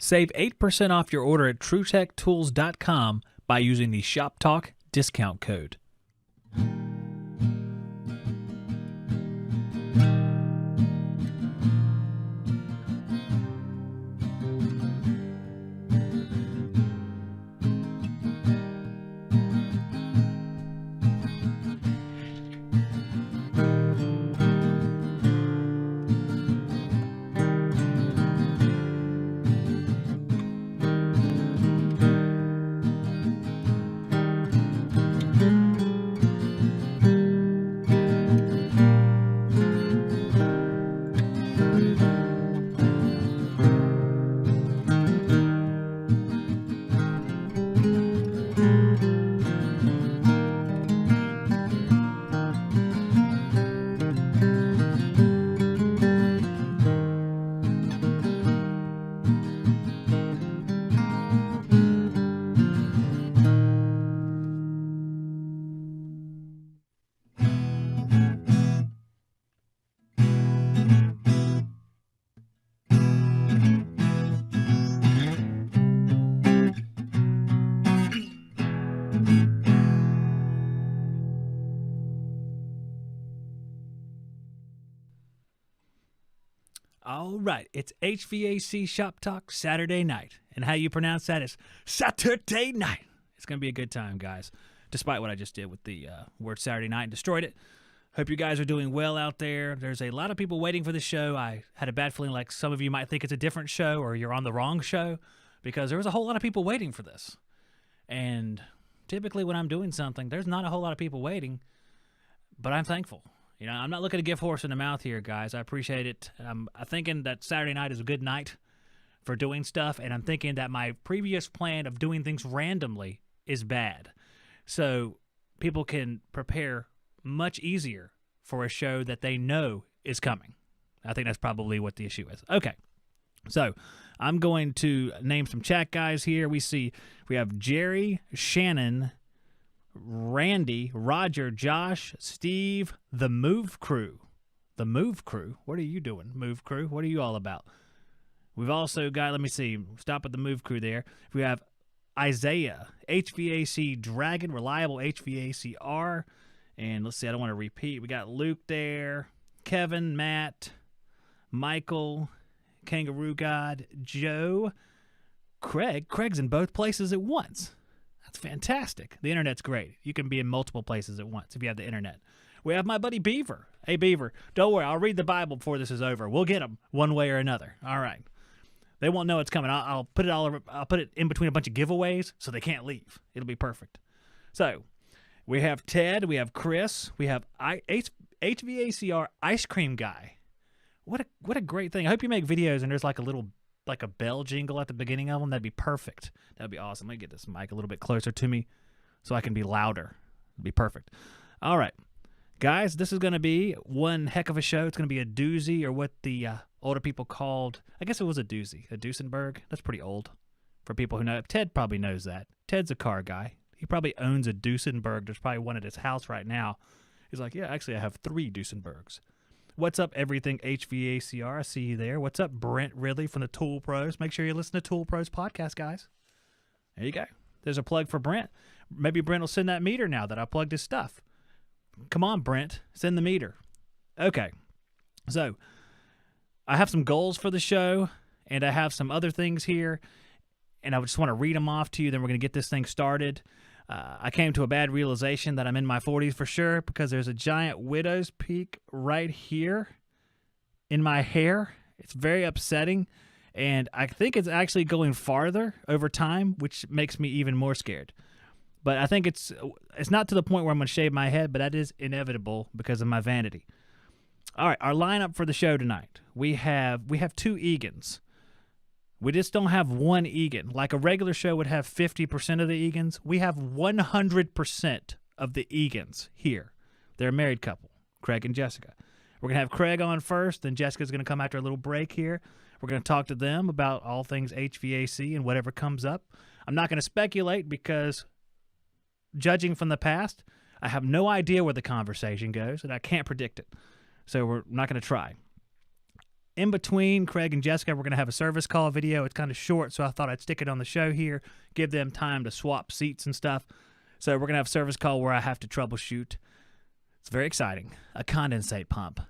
Save 8% off your order at TruTechTools.com by using the Shop Talk discount code. All right, it's HVAC Shop Talk Saturday night. And how you pronounce that is Saturday night. It's going to be a good time, guys, despite what I just did with the word Saturday night and destroyed it. Hope you guys are doing well out there. There's a lot of people waiting for the show. I had a bad feeling like some of you might think it's a different show or you're on the wrong show because there was a whole lot of people waiting for this. And typically when I'm doing something, there's not a whole lot of people waiting, but I'm thankful. You know, I'm not looking to give horse in the mouth here, guys. I appreciate it. I'm thinking that Saturday night is a good night for doing stuff, and I'm thinking that my previous plan of doing things randomly is bad. So people can prepare much easier for a show that they know is coming. I think that's probably what the issue is. Okay, so I'm going to name some chat guys here. We have Jerry, Shannon, Randy, Roger, Josh, Steve, the Move Crew. The Move Crew? What are you doing, Move Crew? What are you all about? We've also got, let me see, stop at the Move Crew there. We have Isaiah, HVAC Dragon, Reliable HVACR. And let's see, I don't want to repeat. We got Luke there, Kevin, Matt, Michael, Kangaroo God, Joe, Craig. Craig's in both places at once. That's fantastic. The internet's great. You can be in multiple places at once if you have the internet. We have my buddy Beaver. Hey, Beaver, don't worry. I'll read the Bible before this is over. We'll get them one way or another. All right. They won't know it's coming. I'll put it all over. I'll put it in between a bunch of giveaways so they can't leave. It'll be perfect. So we have Ted. We have Chris. We have HVACR Ice Cream Guy. What a great thing. I hope you make videos and there's like a bell jingle at the beginning of them. That'd be perfect. That'd be awesome. Let me get this mic a little bit closer to me so I can be louder. It'd be perfect. All right. Guys, this is going to be one heck of a show. It's going to be a doozy, or what the older people called, I guess it was a doozy, a Duesenberg. That's pretty old for people who know. Ted probably knows that. Ted's a car guy. He probably owns a Duesenberg. There's probably one at his house right now. He's like, yeah, actually I have 3 Duesenbergs. What's up, everything HVACR? I see you there. What's up, Brent Ridley from the Tool Pros? Make sure you listen to Tool Pros podcast, guys. There you go. There's a plug for Brent. Maybe Brent will send that meter now that I plugged his stuff. Come on, Brent. Send the meter. Okay. So I have some goals for the show, and I have some other things here, and I just want to read them off to you. Then we're going to get this thing started. I came to a bad realization that I'm in my 40s for sure because there's a giant widow's peak right here in my hair. It's very upsetting, and I think it's actually going farther over time, which makes me even more scared. But I think it's not to the point where I'm going to shave my head, but that is inevitable because of my vanity. All right, our lineup for the show tonight. We have 2 Eagans. We just don't have one Eagan. Like a regular show would have 50% of the Eagans, we have 100% of the Eagans here. They're a married couple, Craig and Jessica. We're going to have Craig on first, then Jessica's going to come after a little break here. We're going to talk to them about all things HVAC and whatever comes up. I'm not going to speculate because, judging from the past, I have no idea where the conversation goes, and I can't predict it. So we're not going to try. in between Craig and Jessica, we're going to have a service call video. It's kind of short, so I thought I'd stick it on the show here, give them time to swap seats and stuff. So we're going to have a service call where I have to troubleshoot. It's very exciting. A condensate pump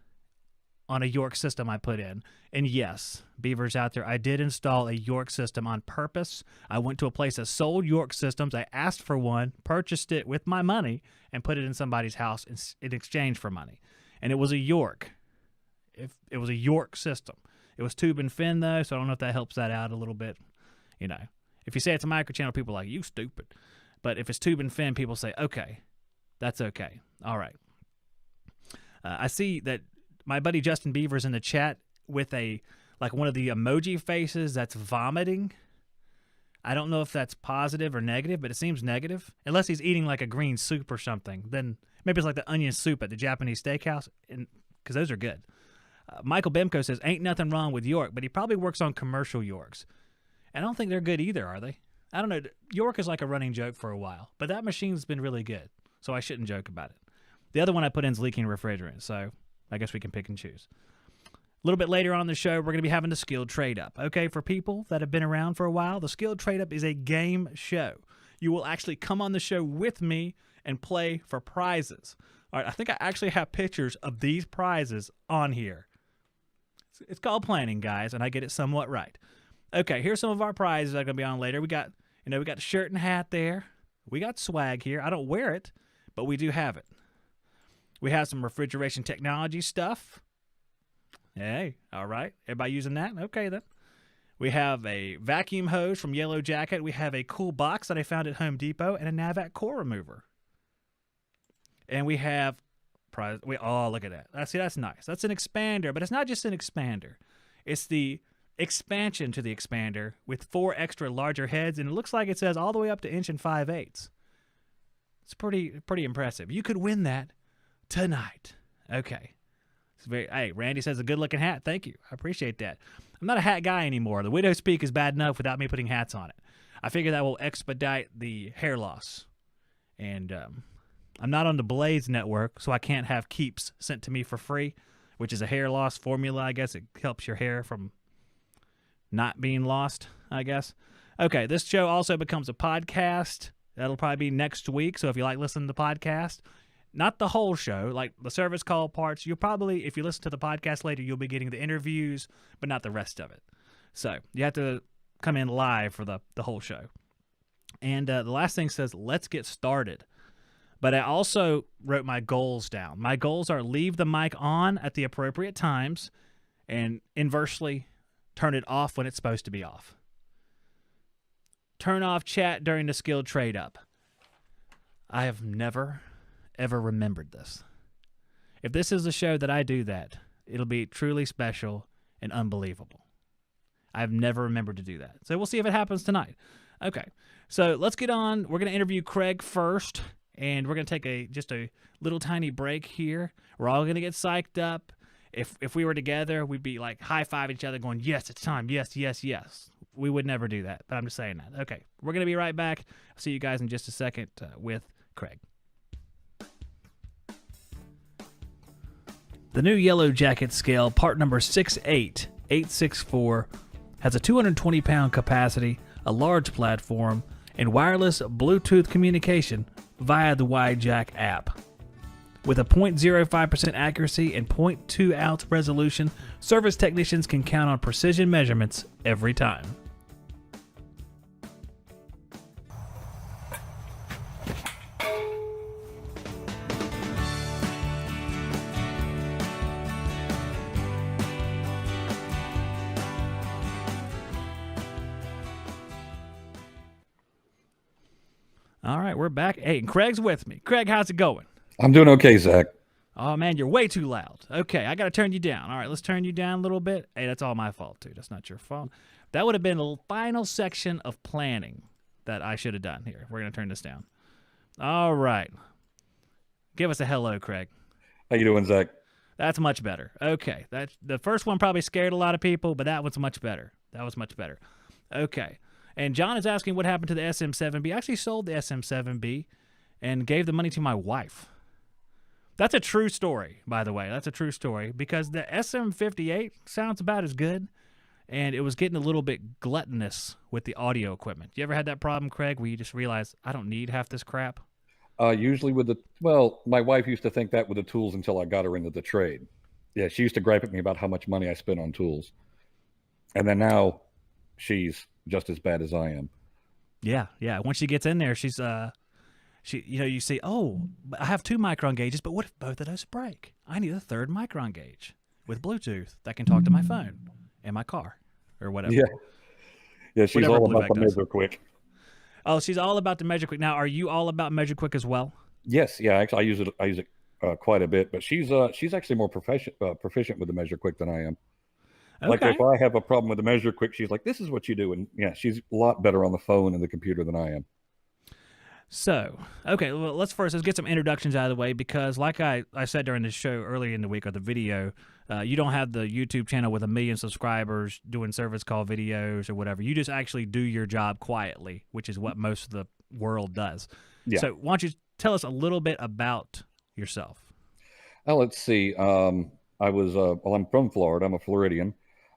on a York system I put in. And yes, Beavers out there, I did install a York system on purpose. I went to a place that sold York systems. I asked for one, purchased it with my money, and put it in somebody's house in exchange for money. And it was a York. It was a York system. It was tube and fin, though, so I don't know if that helps that out a little bit. You know, if you say it's a microchannel, people are like, you stupid. But if it's tube and fin, people say, okay, that's okay. All right. I see that my buddy Justin Beaver's in the chat with one of the emoji faces that's vomiting. I don't know if that's positive or negative, but it seems negative. Unless he's eating like a green soup or something. Then maybe it's like the onion soup at the Japanese steakhouse, because those are good. Michael Bemko says, ain't nothing wrong with York, but he probably works on commercial Yorks. And I don't think they're good either, are they? I don't know. York is like a running joke for a while, but that machine's been really good, so I shouldn't joke about it. The other one I put in is leaking refrigerant, so I guess we can pick and choose. A little bit later on in the show, we're going to be having the Skilled Trade-Up. Okay, for people that have been around for a while, the Skilled Trade-Up is a game show. You will actually come on the show with me and play for prizes. All right, I think I actually have pictures of these prizes on here. It's called planning, guys, and I get it somewhat right. Okay, here's some of our prizes that are going to be on later. We got the shirt and hat there. We got swag here. I don't wear it, but we do have it. We have some refrigeration technology stuff. Hey, all right. Everybody using that? Okay, then. We have a vacuum hose from Yellow Jacket. We have a cool box that I found at Home Depot and a Navac core remover. And we have prize. Look at that. See, that's nice. That's an expander, but it's not just an expander. It's the expansion to the expander with 4 extra larger heads, and it looks like it says all the way up to 1 5/8. It's pretty impressive. You could win that tonight. Okay. Hey, Randy says a good-looking hat. Thank you. I appreciate that. I'm not a hat guy anymore. The widow speak is bad enough without me putting hats on it. I figure that will expedite the hair loss. And I'm not on the Blaze network, so I can't have Keeps sent to me for free, which is a hair loss formula. I guess it helps your hair from not being lost, I guess. Okay, this show also becomes a podcast. That'll probably be next week, so if you like listening to the podcast, not the whole show, like the service call parts, you'll probably, if you listen to the podcast later, you'll be getting the interviews, but not the rest of it. So you have to come in live for the whole show. And the last thing says, let's get started. But I also wrote my goals down. My goals are leave the mic on at the appropriate times and inversely turn it off when it's supposed to be off. Turn off chat during the Skilled Trade-Up. I have never, ever remembered this. If this is a show that I do that, it'll be truly special and unbelievable. I've never remembered to do that. So we'll see if it happens tonight. Okay, so let's get on. We're going to interview Craig first, and we're going to take just a little tiny break here. We're all going to get psyched up. If we were together, we'd be like high-fiving each other going, yes, it's time, yes, yes, yes. We would never do that, but I'm just saying that. Okay, we're going to be right back. I'll see you guys in just a second with Craig. The new Yellow Jacket scale, part number 68864, has a 220-pound capacity, a large platform, and wireless Bluetooth communication via the WideJack app. With a 0.05% accuracy and 0.2 ounce resolution, service technicians can count on precision measurements every time. All right, we're back. Hey, and Craig's with me. Craig, how's it going? I'm doing okay, Zach. Oh, man, you're way too loud. Okay, I got to turn you down. All right, let's turn you down a little bit. Hey, that's all my fault, too. That's not your fault. That would have been a final section of planning that I should have done here. We're going to turn this down. All right. Give us a hello, Craig. How you doing, Zach? That's much better. Okay, the first one probably scared a lot of people, but that one's much better. That was much better. Okay, and John is asking what happened to the SM7B. I actually sold the SM7B and gave the money to my wife. That's a true story, by the way. That's a true story because the SM58 sounds about as good, and it was getting a little bit gluttonous with the audio equipment. You ever had that problem, Craig, where you just realize I don't need half this crap? Usually my wife used to think that with the tools until I got her into the trade. Yeah, she used to gripe at me about how much money I spent on tools. And then now she's just as bad as I am. Yeah, yeah. Once she gets in there, you see, oh, I have 2 micron gauges, but what if both of those break? I need a 3rd micron gauge with Bluetooth that can talk to my phone in my car or whatever. Yeah. Yeah, she's Whatever all about Bluevac the does. measure quick. Oh, she's all about the Measure Quick. Now, are you all about Measure Quick as well? Yes, yeah, actually I use it quite a bit, but she's actually more proficient with the measure quick than I am. Like Okay. if I have a problem with the measure quick, she's like, "This is what you do," and yeah, she's a lot better on the phone and the computer than I am. So, okay, well, let's get some introductions out of the way because, like I said during the show earlier in the week or the video, you don't have the YouTube channel with 1 million subscribers doing service call videos or whatever. You just actually do your job quietly, which is what most of the world does. Yeah. So, why don't you tell us a little bit about yourself? Oh, let's see. I'm from Florida. I'm a Floridian.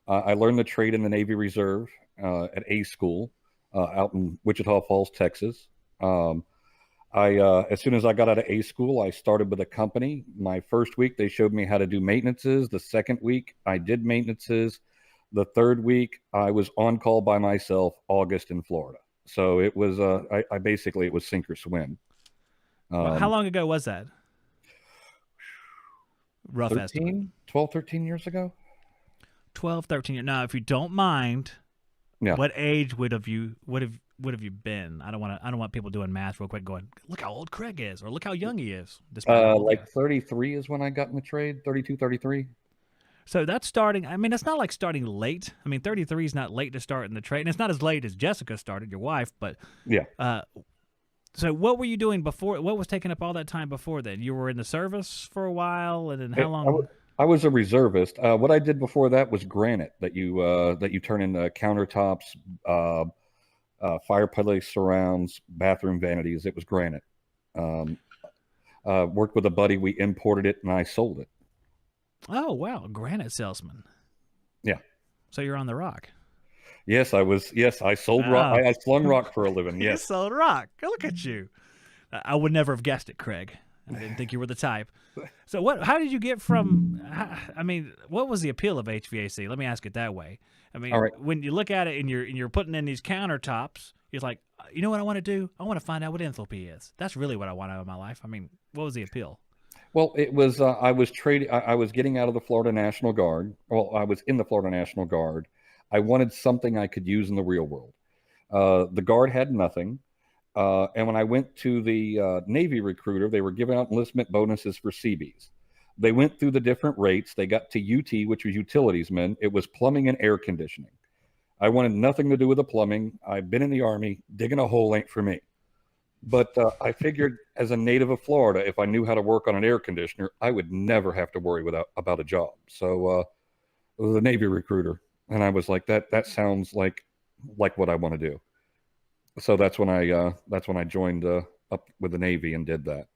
I learned the trade in the Navy Reserve at A school out in Wichita Falls, Texas. As soon as I got out of A school, I started with a company. My first week, they showed me how to do maintenances. The second week, I did maintenances. The third week, I was on call by myself, August in Florida. So it was, I basically, it was sink or swim. How long ago was that? Rough estimate. 12, 13 years ago. 12, 13 years. Now, if you don't mind, Yeah. what age would have you been? I don't want people doing math real quick going, look how old Craig is or look how young he is. Like 33 is when I got in the trade, 32, 33. So that's starting. I mean, that's not like starting late. I mean, 33 is not late to start in the trade. And it's not as late as Jessica started, your wife, but Yeah. So what were you doing before? What was taking up all that time before then? You were in the service for a while, and then how long? I was a reservist. What I did before that was granite that you turn into countertops, fireplace surrounds, bathroom vanities. It was granite. Worked with a buddy. We imported it and I sold it. Oh, wow. Granite salesman. Yeah. So you're on the rock. Yes, I was. Yes, I sold rock. I slung rock for a living. You Yes. sold rock. Look at you. I would never have guessed it, Craig. I didn't think you were the type. So how did you get from, I mean, what was the appeal of HVAC? Let me ask it that way. I mean, All right. when you look at it and you're putting in these countertops, you're like, you know what I want to do? I want to find out what enthalpy is. That's really what I want out of my life. I mean, what was the appeal? Well, it was, I was trading, I was getting out of the Florida National Guard. Well, I was in the Florida National Guard. I wanted something I could use in the real world. The Guard had nothing. And when I went to the Navy recruiter, they were giving out enlistment bonuses for Seabees. They went through the different rates. They got to UT, which was utilitiesmen. It was plumbing and air conditioning. I wanted nothing to do with the plumbing. I've been in the Army. Digging a hole ain't for me. But I figured as a native of Florida, if I knew how to work on an air conditioner, I would never have to worry about a job. So it was a Navy recruiter. And I was like, that sounds like what I want to do. So that's when I joined up with the Navy and did that.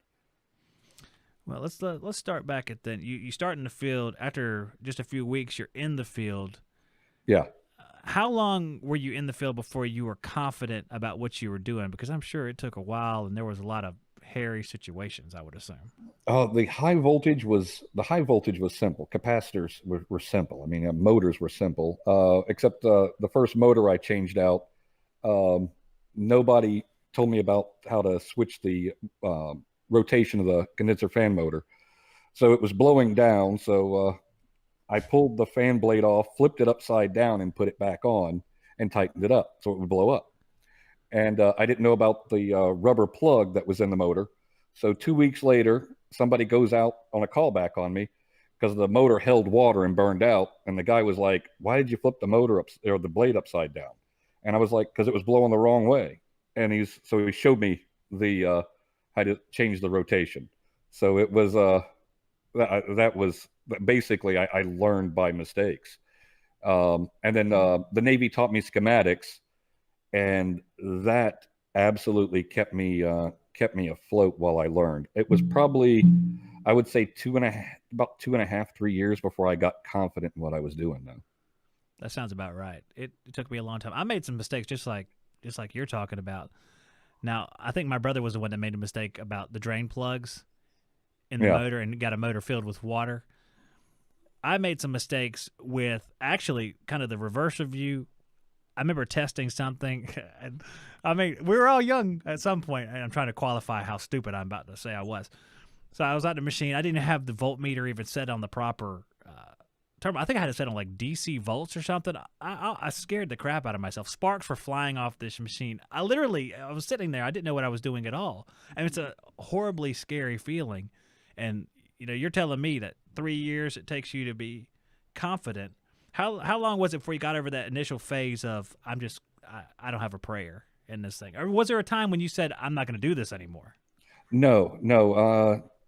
Well, let's start back at then. You start in the field after just a few weeks. You're in the field. Yeah. How long were you in the field before you were confident about what you were doing? Because I'm sure it took a while, and there was a lot of hairy situations, I would assume. The high voltage was simple. Capacitors were simple. I mean, motors were simple. Except the first motor I changed out. Nobody told me about how to switch the rotation of the condenser fan motor. So it was blowing down. So I pulled the fan blade off, flipped it upside down and put it back on and tightened it up so it would blow up. And I didn't know about the rubber plug that was in the motor. So 2 weeks later, somebody goes out on a callback on me because the motor held water and burned out. And the guy was like, "Why did you flip the motor up or the blade upside down?" And I was like, "Because it was blowing the wrong way." And he showed me the how to change the rotation. So it was that was basically I learned by mistakes. And then the Navy taught me schematics, and that absolutely kept me afloat while I learned. It was probably I would say about 2.5, 3 years before I got confident in what I was doing though. That sounds about right. It took me a long time. I made some mistakes just like you're talking about. Now, I think my brother was the one that made a mistake about the drain plugs in the Yeah. motor and got a motor filled with water. I made some mistakes with actually kind of the reverse of you. I remember testing something. And, I mean, we were all young at some point, and I'm trying to qualify how stupid I'm about to say I was. So I was at the machine. I didn't have the voltmeter even set on the proper terminal. I think I had it set on like DC volts or something. I scared the crap out of myself. Sparks were flying off this machine. I was sitting there. I didn't know what I was doing at all. And it's a horribly scary feeling. And, you're telling me that 3 years it takes you to be confident. How long was it before you got over that initial phase of I don't have a prayer in this thing? Or was there a time when you said I'm not going to do this anymore? No.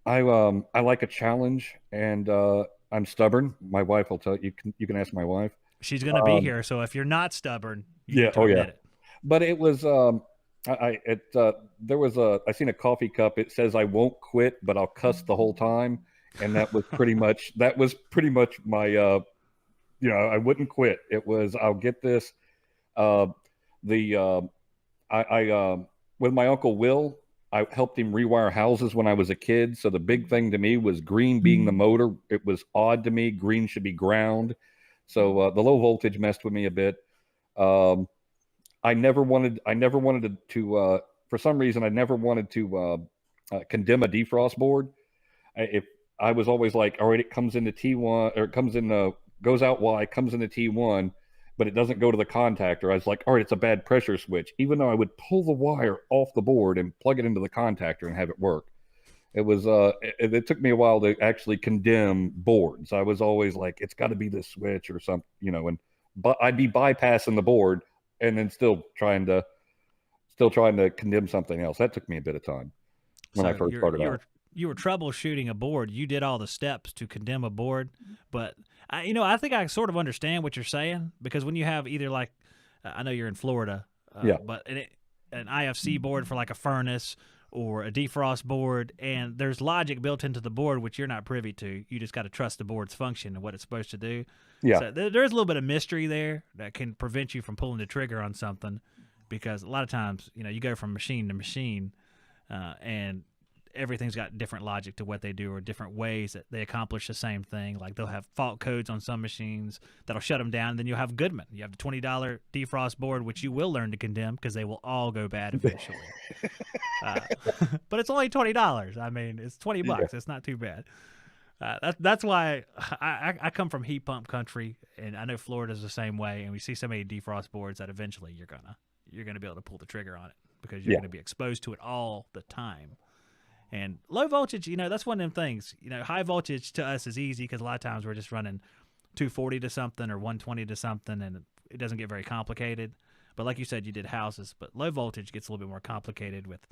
I like a challenge, and I'm stubborn. My wife will tell you. You can ask my wife. She's going to be here, so if you're not stubborn, you Yeah. need to Oh admit yeah. it. But it was there was I seen a coffee cup. It says I won't quit, but I'll cuss the whole time, and that was pretty much my I wouldn't quit. It was I'll get this. Uh, the with my uncle Will, I helped him rewire houses when I was a kid. So the big thing to me was green being the motor. It was odd to me. Green should be ground. So the low voltage messed with me a bit. I never wanted to for some reason, I never wanted to condemn a defrost board. If I was always like, all right, it comes into T1 or it comes in goes out Y, comes into T1, but it doesn't go to the contactor. I was like, all right, it's a bad pressure switch, even though I would pull the wire off the board and plug it into the contactor and have it work. It was it took me a while to actually condemn boards. I was always like, it's got to be this switch or something, but I'd be bypassing the board and then still trying to condemn something else. That took me a bit of time when I first started out. You were troubleshooting a board. You did all the steps to condemn a board, but I think I sort of understand what you're saying, because when you have either like, I know you're in Florida, Yeah. but an IFC board for like a furnace or a defrost board, and there's logic built into the board which you're not privy to. You just got to trust the board's function and what it's supposed to do. Yeah. So there's a little bit of mystery there that can prevent you from pulling the trigger on something, because a lot of times, you go from machine to machine, and everything's got different logic to what they do, or different ways that they accomplish the same thing. Like they'll have fault codes on some machines that'll shut them down. And then you'll have Goodman. You have the $20 defrost board, which you will learn to condemn because they will all go bad eventually. But it's only $20. I mean, it's $20. Yeah. It's not too bad. That's why I come from heat pump country, and I know Florida's the same way. And we see so many defrost boards that eventually you're gonna be able to pull the trigger on it, because you're gonna be exposed to it all the time. And low voltage, that's one of them things. High voltage to us is easy because a lot of times we're just running 240 to something or 120 to something, and it doesn't get very complicated. But like you said, you did houses. But low voltage gets a little bit more complicated with,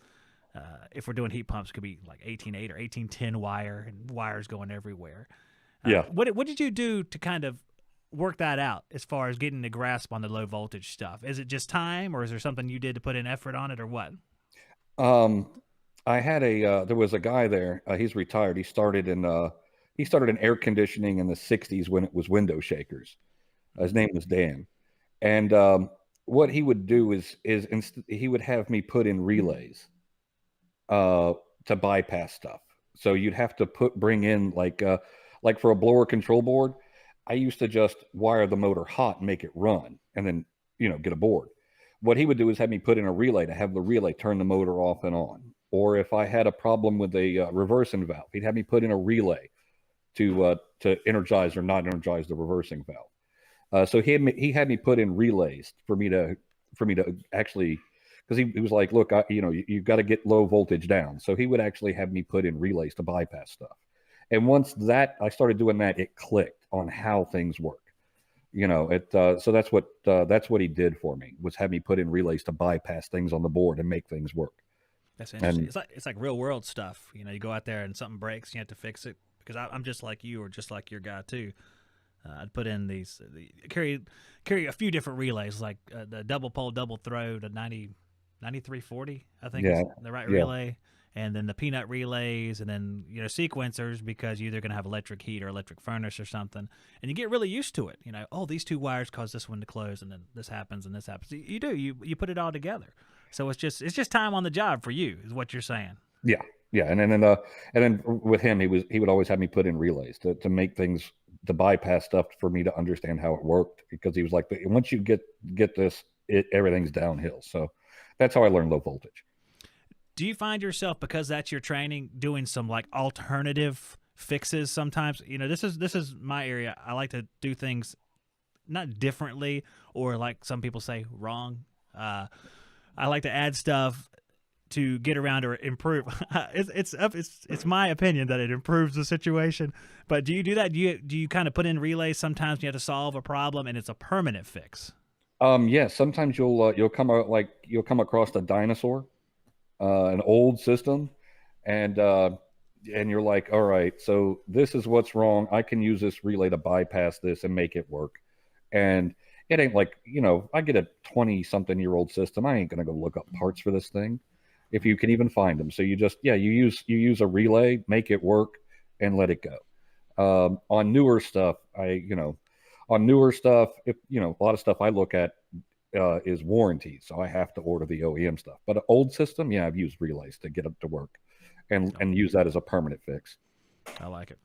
if we're doing heat pumps, it could be like 18.8 or 1810 wire, and wires going everywhere. Yeah. What did you do to kind of work that out as far as getting a grasp on the low voltage stuff? Is it just time, or is there something you did to put in effort on it, or what? I had there was a guy there. He's retired. He started in air conditioning in the 60s when it was window shakers. His name was Dan. And what he would do is he would have me put in relays to bypass stuff. So you'd have to bring in like for a blower control board, I used to just wire the motor hot and make it run, and then, get a board. What he would do is have me put in a relay to have the relay turn the motor off and on. Or if I had a problem with a reversing valve, he'd have me put in a relay to energize or not energize the reversing valve. So he had me put in relays for me to actually, because he was like, look, you've got to get low voltage down. So he would actually have me put in relays to bypass stuff. And once I started doing that, it clicked on how things work. So that's what he did for me, was have me put in relays to bypass things on the board and make things work. That's interesting. It's like real world stuff. You go out there and something breaks, you have to fix it. Because I'm just like you, or just like your guy too. I'd put in carry a few different relays, like the double pole, double throw, the 9340, I think is the right relay. and then the peanut relays, and then sequencers, because you're either going to have electric heat or electric furnace or something, and you get really used to it. Oh, these two wires cause this one to close, and then this happens and this happens. You put it all together. So it's just time on the job for you, is what you're saying. Yeah, yeah, and then with him, he would always have me put in relays to make things, to bypass stuff for me to understand how it worked, because he was like, once you get this, everything's downhill. So that's how I learned low voltage. Do you find yourself, because that's your training, doing some like alternative fixes sometimes? This is my area. I like to do things not differently, or like some people say, wrong. I like to add stuff to get around or improve. It's my opinion that it improves the situation. But do you do that? Do you kind of put in relays sometimes? You have to solve a problem and it's a permanent fix. Yeah. Sometimes you'll come across a dinosaur, an old system, and you're like, all right, so this is what's wrong. I can use this relay to bypass this and make it work. And it ain't like, I get a 20-something-year-old system. I ain't gonna go look up parts for this thing, if you can even find them. So you use a relay, make it work, and let it go. On newer stuff, if a lot of stuff I look at is warranty, so I have to order the OEM stuff. But an old system, I've used relays to get it to work, and use that as a permanent fix. I like it.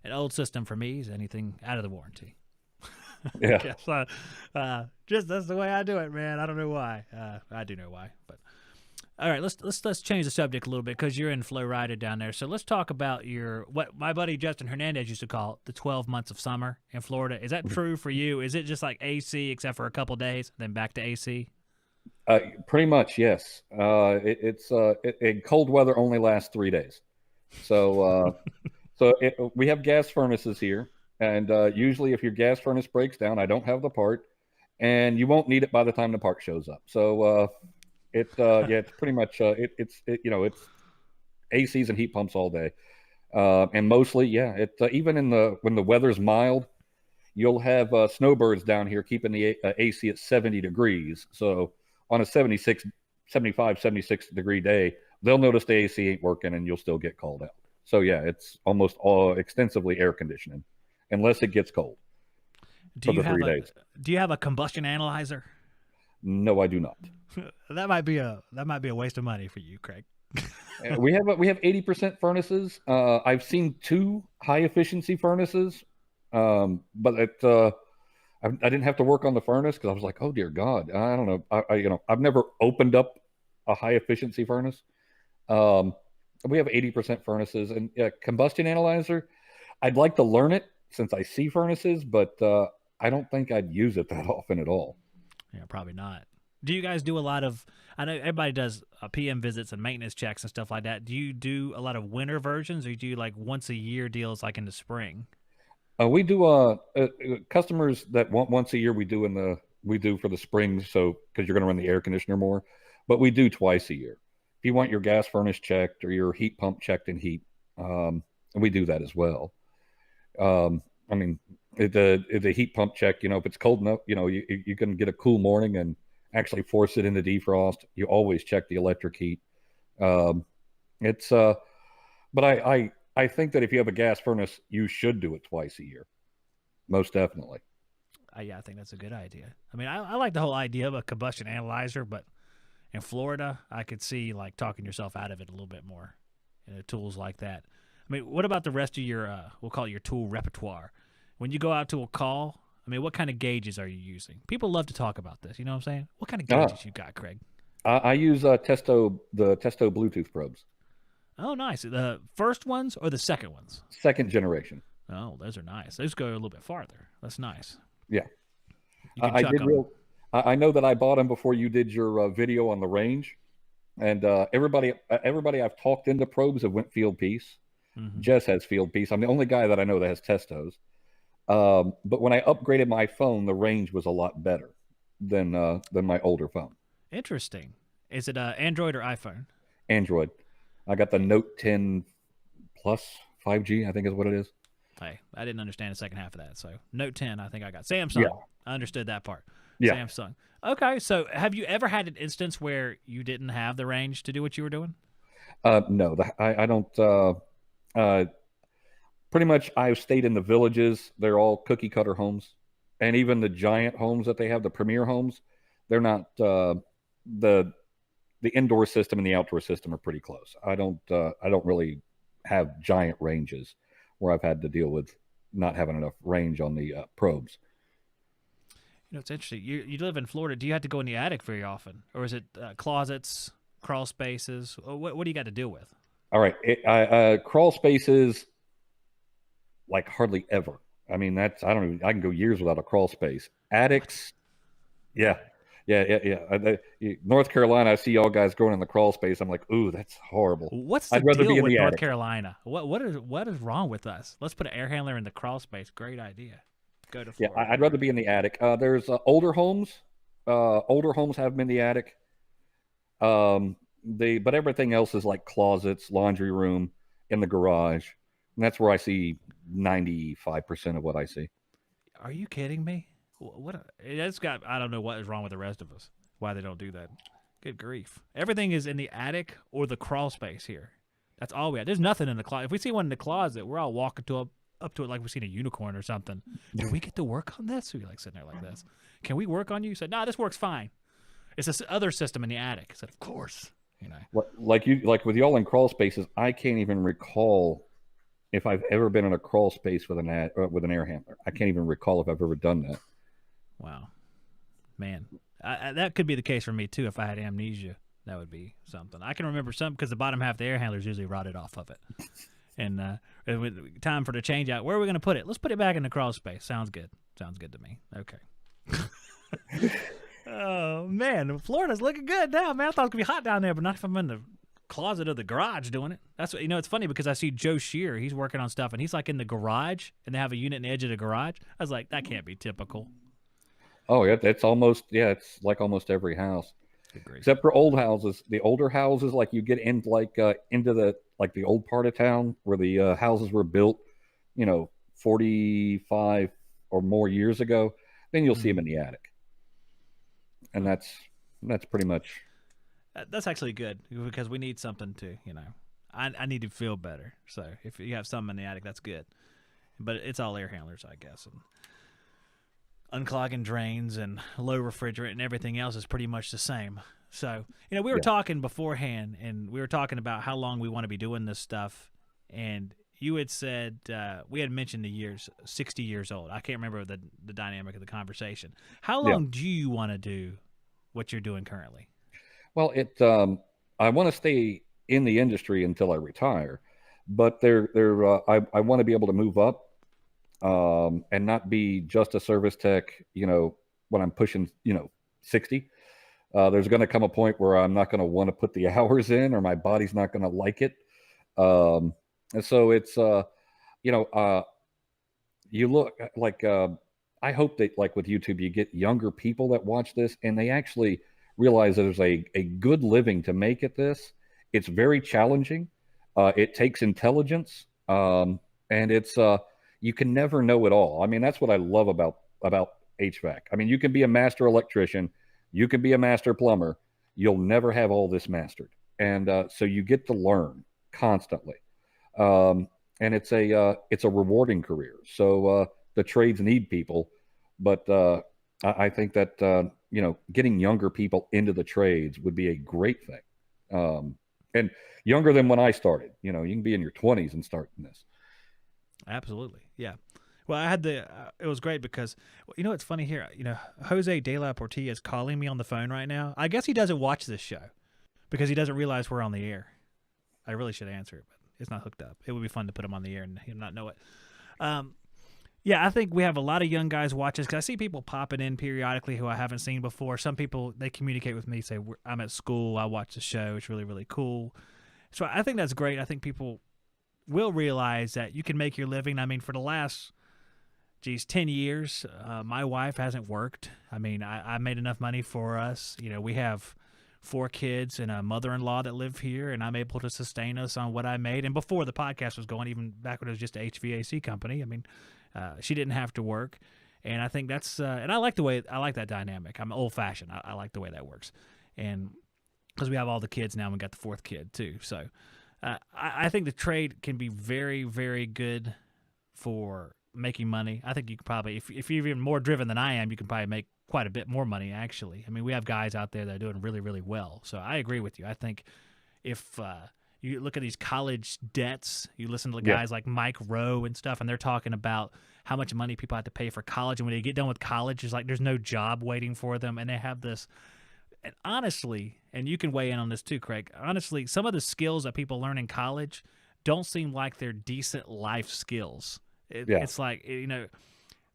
An old system for me is anything out of the warranty. Yeah. Just that's the way I do it, man. I don't know why. I do know why, but all right, let's change the subject a little bit, because you're in Florida down there. So let's talk about what my buddy Justin Hernandez used to call the 12 months of summer in Florida. Is that true for you? Is it just like AC except for a couple days, then back to AC? Pretty much, yes. Cold weather only lasts 3 days. So we have gas furnaces here. And usually if your gas furnace breaks down, I don't have the part, and you won't need it by the time the part shows up. So it's pretty much it's ACs and heat pumps all day, and mostly even when the weather's mild, you'll have snowbirds down here keeping the AC at 70 degrees. So on a 75, 76 degree day, they'll notice the AC ain't working, and you'll still get called out. So it's almost all extensively air conditioning, unless it gets cold. Do you have a combustion analyzer? No, I do not. That might be a waste of money for you, Craig. We have 80% furnaces. I've seen 2 high efficiency furnaces, but I didn't have to work on the furnace, because I was like, oh dear God, I don't know. I've never opened up a high efficiency furnace. We have 80% furnaces, and combustion analyzer, I'd like to learn it, since I see furnaces, but I don't think I'd use it that often at all. Yeah, probably not. Do you guys do a lot of, I know everybody does PM visits and maintenance checks and stuff like that. Do you do a lot of winter versions, or do you like once a year deals like in the spring? We do customers that want once a year, we do for the spring, so because you're going to run the air conditioner more, but we do twice a year. If you want your gas furnace checked or your heat pump checked in heat, we do that as well. I mean, the heat pump check, if it's cold enough, you can get a cool morning and actually force it into defrost. You always check the electric heat. But I think that if you have a gas furnace, you should do it twice a year. Most definitely. Yeah, I think that's a good idea. I mean, I like the whole idea of a combustion analyzer, but in Florida, I could see like talking yourself out of it a little bit more. Tools like that. I mean, what about the rest of your, we'll call it your tool repertoire? When you go out to a call, I mean, what kind of gauges are you using? People love to talk about this. You know what I'm saying? What kind of gauges you got, Craig? I use the Testo Bluetooth probes. Oh, nice. The first ones or the second ones? Second generation. Oh, those are nice. Those go a little bit farther. That's nice. Yeah. I know that I bought them before you did your video on the range, and everybody I've talked into probes have went field piece. Mm-hmm. Jess has field piece. I'm the only guy that I know that has Testos. But when I upgraded my phone, the range was a lot better than my older phone. Interesting. Is it Android or iPhone? Android. I got the Note 10 Plus 5G, I think is what it is. Hey, I didn't understand the second half of that. So Note 10, I think I got. Samsung. Yeah. I understood that part. Yeah. Samsung. Okay, so have you ever had an instance where you didn't have the range to do what you were doing? No, I don't. Uh, Pretty much, I've stayed in the villages. They're all cookie cutter homes, and even the giant homes that they have, the premier homes, they're not. The the indoor system and the outdoor system are pretty close. I don't really have giant ranges where I've had to deal with not having enough range on the probes. It's interesting. You live in Florida. Do you have to go in the attic very often, or is it closets, crawl spaces? What do you got to deal with? All right, crawl spaces like hardly ever. I mean, that's I don't even, I can go years without a crawl space. What? Attics, yeah, yeah. North Carolina, I see y'all guys going in the crawl space. I'm like, ooh, that's horrible. What's the I'd rather deal be in with the North attic. Carolina? What is wrong with us? Let's put an air handler in the crawl space. Great idea. Go to Yeah, Florida. I'd rather be in the attic. There's older homes. Older homes have them in the attic. But everything else is like closets, laundry room, in the garage, and that's where I see 95% of what I see. Are you kidding me? What? It's got. I don't know what is wrong with the rest of us. Why they don't do that? Good grief! Everything is in the attic or the crawl space here. That's all we have. There's nothing in the closet. If we see one in the closet, we're all walking up to it like we've seen a unicorn or something. Do we get to work on this? Or you like sitting there like this? Can we work on you? You said, no, this works fine. It's this other system in the attic. I said, of course. You know. Like with y'all in crawl spaces, I can't even recall if I've ever been in a crawl space with with an air handler. I can't even recall if I've ever done that. Wow, man, that could be the case for me too. If I had amnesia, that would be something. I can remember some because the bottom half of the air handler is usually rotted off of it. And time for the change out. Where are we going to put it? Let's put it back in the crawl space. Sounds good. Sounds good to me. Okay. Oh man, Florida's looking good now, man. I thought it could be hot down there, but not if I'm in the closet of the garage doing it. That's what it's funny because I see Joe Shear, he's working on stuff and he's like in the garage and they have a unit in the edge of the garage. I was like, that can't be typical. Oh yeah, that's almost yeah, it's like almost every house. Good grief. Except for old houses. The older houses, like you get in into the old part of town where the houses were built, 45 or more years ago, then you'll see them in the attic. And that's pretty much. That's actually good because we need something to, I need to feel better. So if you have something in the attic, that's good. But it's all air handlers, I guess. And unclogging drains and low refrigerant and everything else is pretty much the same. So, we were talking beforehand and we were talking about how long we want to be doing this stuff. And you had said, we had mentioned the years, 60 years old. I can't remember the dynamic of the conversation. How long do you want to do what you're doing currently? Well, I want to stay in the industry until I retire, but I want to be able to move up, and not be just a service tech, when I'm pushing, 60. There's going to come a point where I'm not going to want to put the hours in or my body's not going to like it. And so it's, you look like, I hope that like with YouTube, you get younger people that watch this and they actually realize that there's a good living to make at this. It's very challenging. It takes intelligence. And it's, you can never know it all. I mean, that's what I love about HVAC. I mean, you can be a master electrician, you can be a master plumber. You'll never have all this mastered. And so you get to learn constantly. And it's a rewarding career. So the trades need people, but I think that getting younger people into the trades would be a great thing. And younger than when I started. You can be in your 20s and start in this. Absolutely, yeah. Well, I had it was great because, it's funny here. Jose De La Portilla is calling me on the phone right now. I guess he doesn't watch this show because he doesn't realize we're on the air. I really should answer it, but it's not hooked up. It would be fun to put him on the air and him not know it. Yeah, I think we have a lot of young guys watch us because I see people popping in periodically who I haven't seen before. Some people, they communicate with me, say, I'm at school, I watch the show, it's really, really cool. So I think that's great. I think people will realize that you can make your living. I mean, for the last, 10 years, my wife hasn't worked. I mean, I made enough money for us. We have 4 kids and a mother-in-law that live here, and I'm able to sustain us on what I made. And before the podcast was going, even back when it was just a HVAC company, I mean, she didn't have to work. And I think that's, and I like that dynamic. I'm old-fashioned. I like the way that works. And because we have all the kids now. And we got the fourth kid too. So I think the trade can be very, very good for making money. I think you could probably, if you're even more driven than I am, you can probably make quite a bit more money, actually. I mean, we have guys out there that are doing really, really well. So I agree with you. I think if you look at these college debts, you listen to the guys like Mike Rowe and stuff, and they're talking about how much money people have to pay for college. And when they get done with college, it's like there's no job waiting for them. And they have this, and honestly, and you can weigh in on this too, Craig, honestly, some of the skills that people learn in college don't seem like they're decent life skills. It's like, there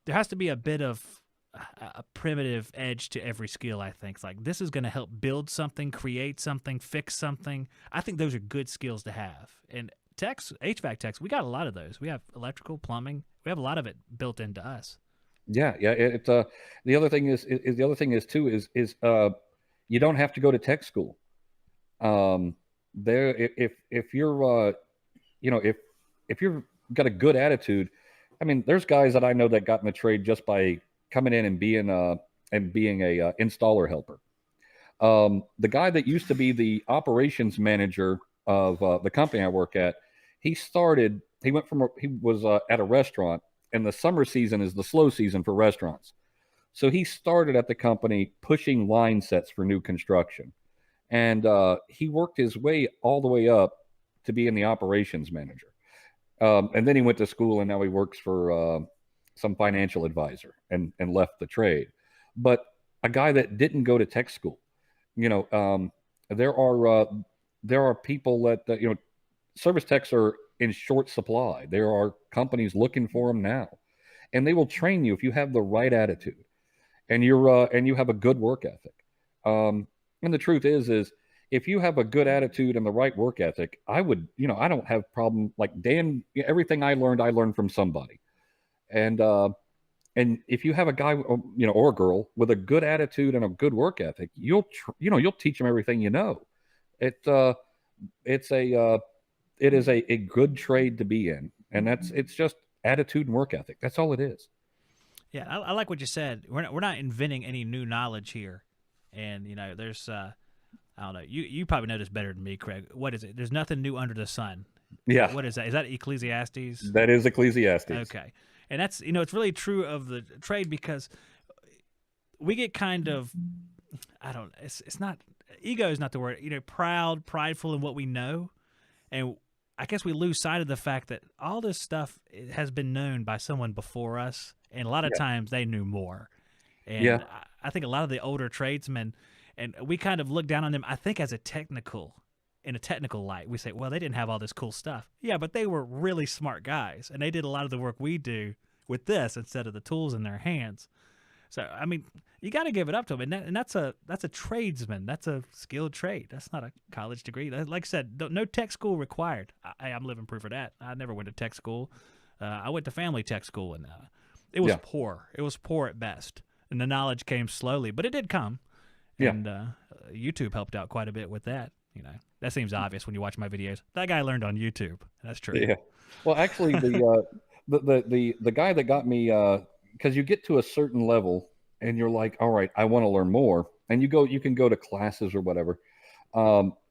has to be a bit of a primitive edge to every skill, I think. It's like, this is going to help build something, create something, fix something. I think those are good skills to have. And techs, HVAC techs, we got a lot of those. We have electrical, plumbing. We have a lot of it built into us. Yeah. The other thing is you don't have to go to tech school. If you're, if you've got a good attitude, I mean, there's guys that I know that got in the trade just by coming in and being a installer helper. The guy that used to be the operations manager of the company I work at, he was at a restaurant, and the summer season is the slow season for restaurants. So he started at the company pushing line sets for new construction. And he worked his way all the way up to being the operations manager. And then he went to school, and now he works for some financial advisor and left the trade. But a guy that didn't go to tech school, there are people that, service techs are in short supply. There are companies looking for them now, and they will train you if you have the right attitude and you have a good work ethic. And the truth is if you have a good attitude and the right work ethic, I don't have problem. Like Dan, everything I learned from somebody. And if you have a guy, or a girl with a good attitude and a good work ethic, you'll teach them everything you know. It is a good trade to be in, and it's just attitude and work ethic. That's all it is. Yeah, I like what you said. We're not inventing any new knowledge here, and there's I don't know. You probably know this better than me, Craig. What is it? There's nothing new under the sun. Yeah. What is that? Is that Ecclesiastes? That is Ecclesiastes. Okay. And that's, it's really true of the trade, because we get kind of, it's not, ego is not the word, proud, prideful in what we know. And I guess we lose sight of the fact that all this stuff has been known by someone before us. And a lot of times they knew more. And I think a lot of the older tradesmen, and we kind of look down on them, I think, in a technical light. We say, well, they didn't have all this cool stuff. Yeah, but they were really smart guys, and they did a lot of the work we do with this instead of the tools in their hands. So, I mean, you got to give it up to them, and that's a tradesman. That's a skilled trade. That's not a college degree. Like I said, no tech school required. I'm living proof of that. I never went to tech school. I went to family tech school, and it was poor. It was poor at best, and the knowledge came slowly, but it did come. Yeah. And YouTube helped out quite a bit with that. That seems obvious when you watch my videos. That guy learned on YouTube. That's true. Yeah. Well, actually, the guy that got me, because you get to a certain level and you're like, all right, I want to learn more, and you can go to classes or whatever.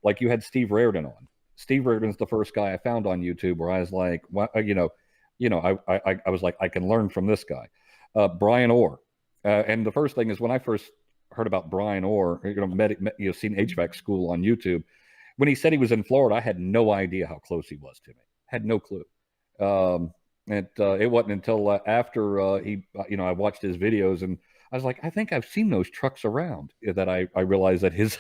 Like you had Steve Reardon on. Steve Reardon's the first guy I found on YouTube where I was like, I was like, I can learn from this guy, Brian Orr. And the first thing is, when I first heard about Brian Orr, seen HVAC School on YouTube, when he said he was in Florida, I had no idea how close he was to me. Had no clue. It wasn't until after I watched his videos, and I was like, I think I've seen those trucks around, that I realized that his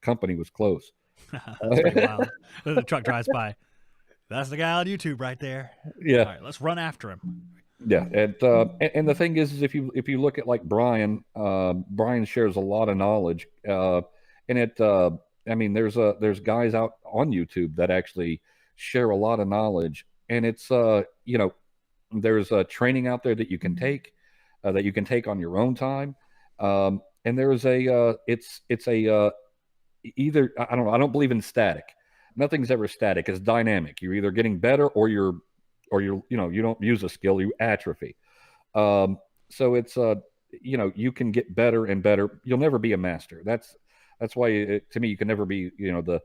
company was close. That's pretty wild. The truck drives by. That's the guy on YouTube right there. Yeah. All right, let's run after him. Yeah, and the thing is if you look at like Brian, Brian shares a lot of knowledge, and there's guys out on YouTube that actually share a lot of knowledge, and it's there's training out there that you can take on your own time, and there's either, I don't know, I don't believe in static. Nothing's ever static. It's dynamic. You're either getting better or you don't use a skill, you atrophy. So it's you can get better and better. You'll never be a master. That's That's why to me, you can never be, the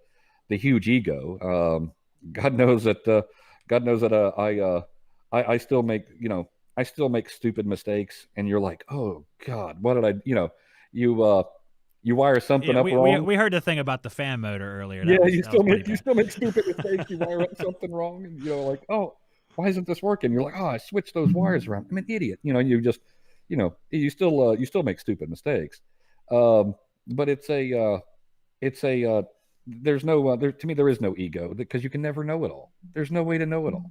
huge ego. God knows that, I still make, I still make stupid mistakes, and you're like, oh God, what did I, you wire something Yeah, up wrong. we heard the thing about the fan motor earlier. Yeah, That was pretty you bad. still make stupid mistakes. You wire up something wrong, and like, oh, why isn't this working? You're like, oh, I switched those wires around. I'm an idiot. You just, you still make stupid mistakes. But there's no, to me, there is no ego, because you can never know it all. There's no way to know it all.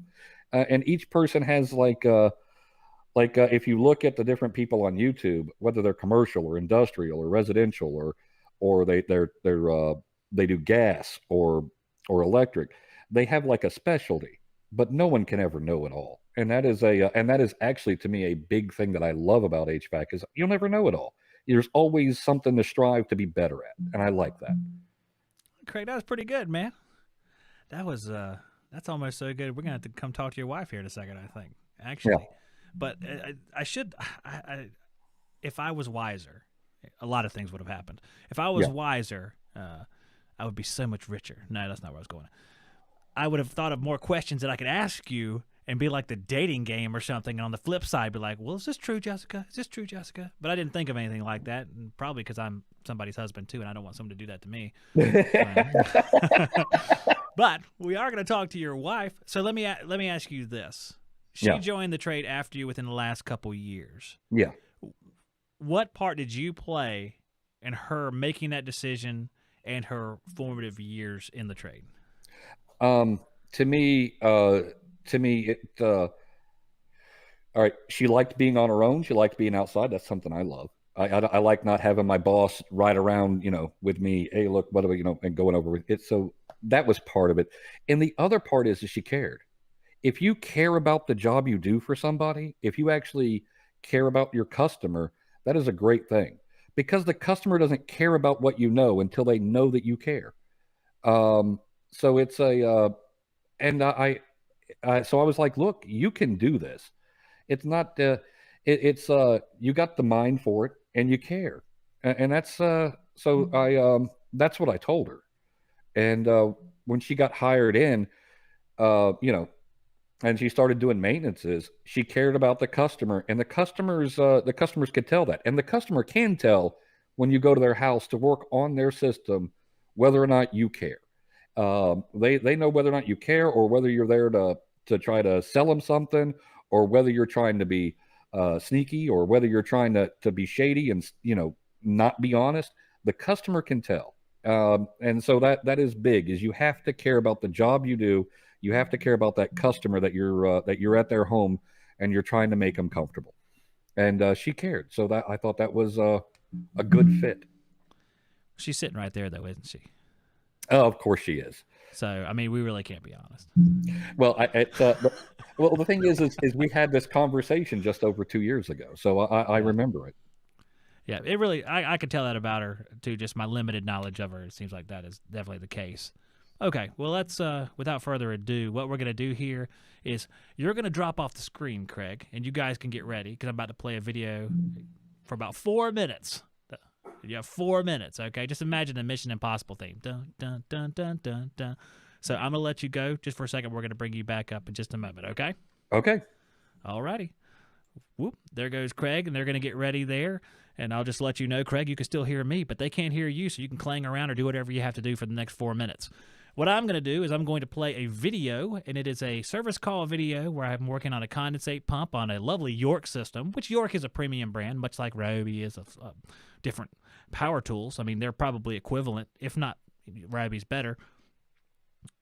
And each person has if you look at the different people on YouTube, whether they're commercial or industrial or residential, or they do gas or electric, they have like a specialty, but no one can ever know it all. And that is actually, to me, a big thing that I love about HVAC, is you'll never know it all. There's always something to strive to be better at, and I like that. Craig, that was pretty good, man. That was that's almost so good. We're gonna have to come talk to your wife here in a second, I think. Actually, Yeah. but if I was wiser, a lot of things would have happened. If I was Yeah. wiser, I would be so much richer. No, that's not where I was going. I would have thought of more questions that I could ask you and be like the dating game or something. And on the flip side, be like, well, is this true, Jessica? Is this true, Jessica? But I didn't think of anything like that, and probably because I'm somebody's husband too, and I don't want someone to do that to me. But we are going to talk to your wife. So let me ask you this: she Yeah. joined the trade after you within the last couple years. Yeah. What part did you play in her making that decision and her formative years in the trade? To me, it. All right. She liked being on her own. She liked being outside. That's something I love. I like not having my boss ride around, with me. Hey, look, what do we, and going over it. So that was part of it. And the other part is that she cared. If you care about the job you do for somebody, if you actually care about your customer, that is a great thing, because the customer doesn't care about what you know until they know that you care. So it's and so I was like, look, you can do this. It's not, it's, you got the mind for it, and you care. And that's, that's what I told her. And, when she got hired in, you know, and she started doing maintenances, she cared about the customer, and the customers could tell that. And the customer can tell when you go to their house to work on their system, whether or not you care. They know whether or not you care, or whether you're there to try to sell them something, or whether you're trying to be sneaky, or whether you're trying to be shady and not be honest. The customer can tell. And so that is big. Is you have to care about the job you do. You have to care about that customer that you're at their home, and you're trying to make them comfortable. And she cared. So that, I thought that was a good fit. She's sitting right there, though, isn't she? Oh, of course she is. So, I mean, we really can't be honest. Well, well, the thing is we had this conversation just over 2 years ago, so I remember it. Yeah, it really, I could tell that about her, too, just my limited knowledge of her. It seems like that is definitely the case. Okay, well, let's, without further ado, what we're going to do here is you're going to drop off the screen, Craig, and you guys can get ready, because I'm about to play a video for about 4 minutes. You have 4 minutes, okay? Just imagine the Mission Impossible theme. Dun, dun, dun, dun, dun, dun. So I'm going to let you go just for a second. We're going to bring you back up in just a moment, okay? Okay. All righty. Whoop, there goes Craig, and they're going to get ready there. And I'll just let you know, Craig, you can still hear me, but they can't hear you, so you can clang around or do whatever you have to do for the next 4 minutes. What I'm going to do is I'm going to play a video, and it is a service call video where I'm working on a condensate pump on a lovely York system, which York is a premium brand, much like Ryobi is of different power tools. I mean, they're probably equivalent, if not Ryobi's better.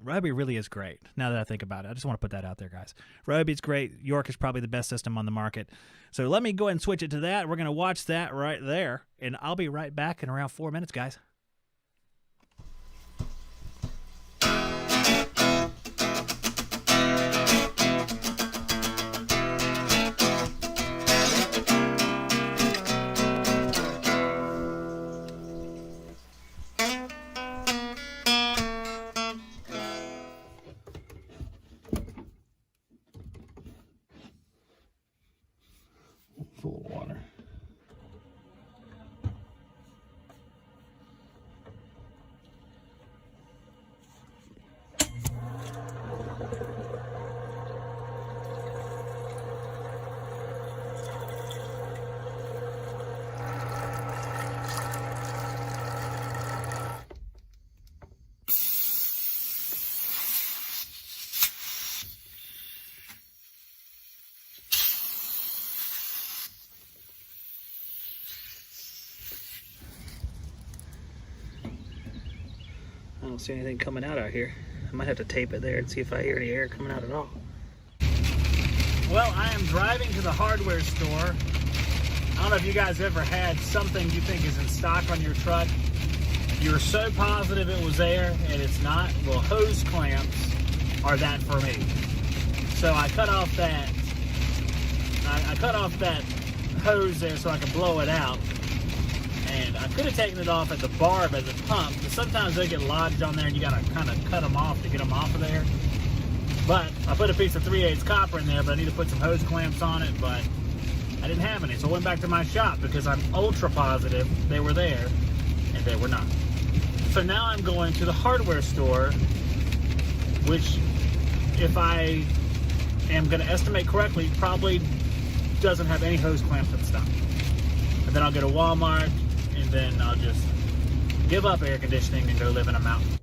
Ryobi really is great, now that I think about it. I just want to put that out there, guys. Ryobi's great. York is probably the best system on the market. So let me go ahead and switch it to that. We're going to watch that right there, and I'll be right back in around 4 minutes, guys. A little water. don't see anything coming out here. I might have to tape it there and see if I hear any air coming out at all. Well, I am driving to the hardware store. I don't know if you guys ever had something you think is in stock on your truck. You're so positive it was there and it's not. Well, hose clamps are that for me. So I cut off that. I cut off that hose there so I could blow it out. And I could have taken it off at the barb at the pump, but sometimes they get lodged on there and you gotta kind of cut them off to get them off of there. But I put a piece of 3/8 copper in there, but I need to put some hose clamps on it, but I didn't have any. So I went back to my shop because I'm ultra positive they were there and they were not. So now I'm going to the hardware store, which, if I am gonna estimate correctly, probably doesn't have any hose clamps in stock. And then I'll go to Walmart, and then I'll just give up air conditioning and go live in a mountain.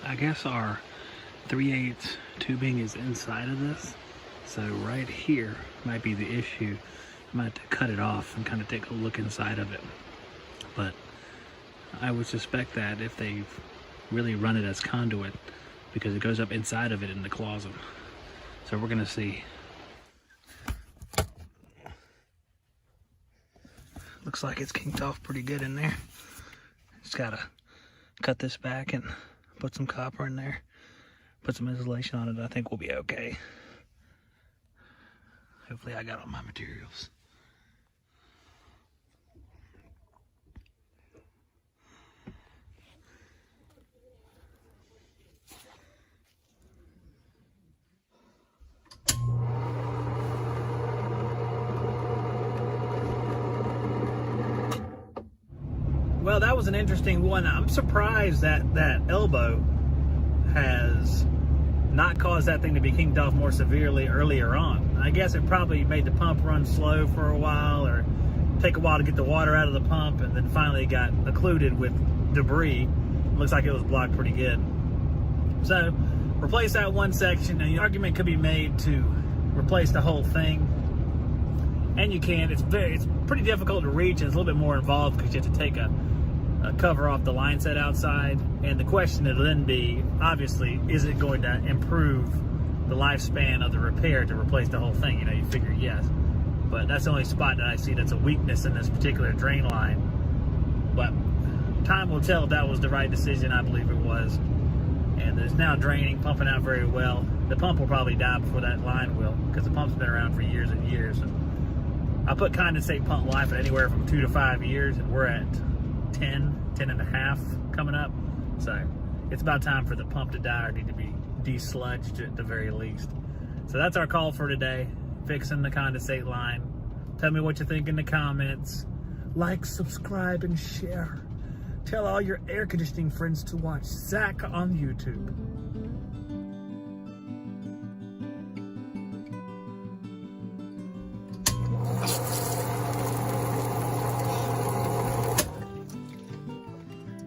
I guess our 3/8 tubing is inside of this, so right here might be the issue. I might have to cut it off and kind of take a look inside of it. But I would suspect that if they've really run it as conduit, because it goes up inside of it in the closet. So we're gonna see. Looks like it's kinked off pretty good in there. Just gotta cut this back and put some copper in there, put some insulation on it. I think we'll be okay. Hopefully I got all my materials. Well, that was an interesting one. I'm surprised that that elbow has not caused that thing to be kinked off more severely earlier on. I guess it probably made the pump run slow for a while, or take a while to get the water out of the pump, and then finally got occluded with debris. Looks like it was blocked pretty good. So replace that one section, and the argument could be made to replace the whole thing. And you can. It's pretty difficult to reach, and it's a little bit more involved because you have to take a cover off the line set outside. And the question will then be, obviously, is it going to improve the lifespan of the repair to replace the whole thing? You know, you figure yes. But that's the only spot that I see that's a weakness in this particular drain line. But time will tell if that was the right decision. I believe it was. And there's now draining, pumping out very well. The pump will probably die before that line will, because the pump's been around for years and years. I put condensate pump life at anywhere from 2 to 5 years, and we're at 10 and a half coming up. So it's about time for the pump to die or need to be desludged at the very least. So that's our call for today, fixing the condensate line. Tell me what you think in the comments. Like, subscribe, and share. Tell all your air conditioning friends to watch Zack on YouTube.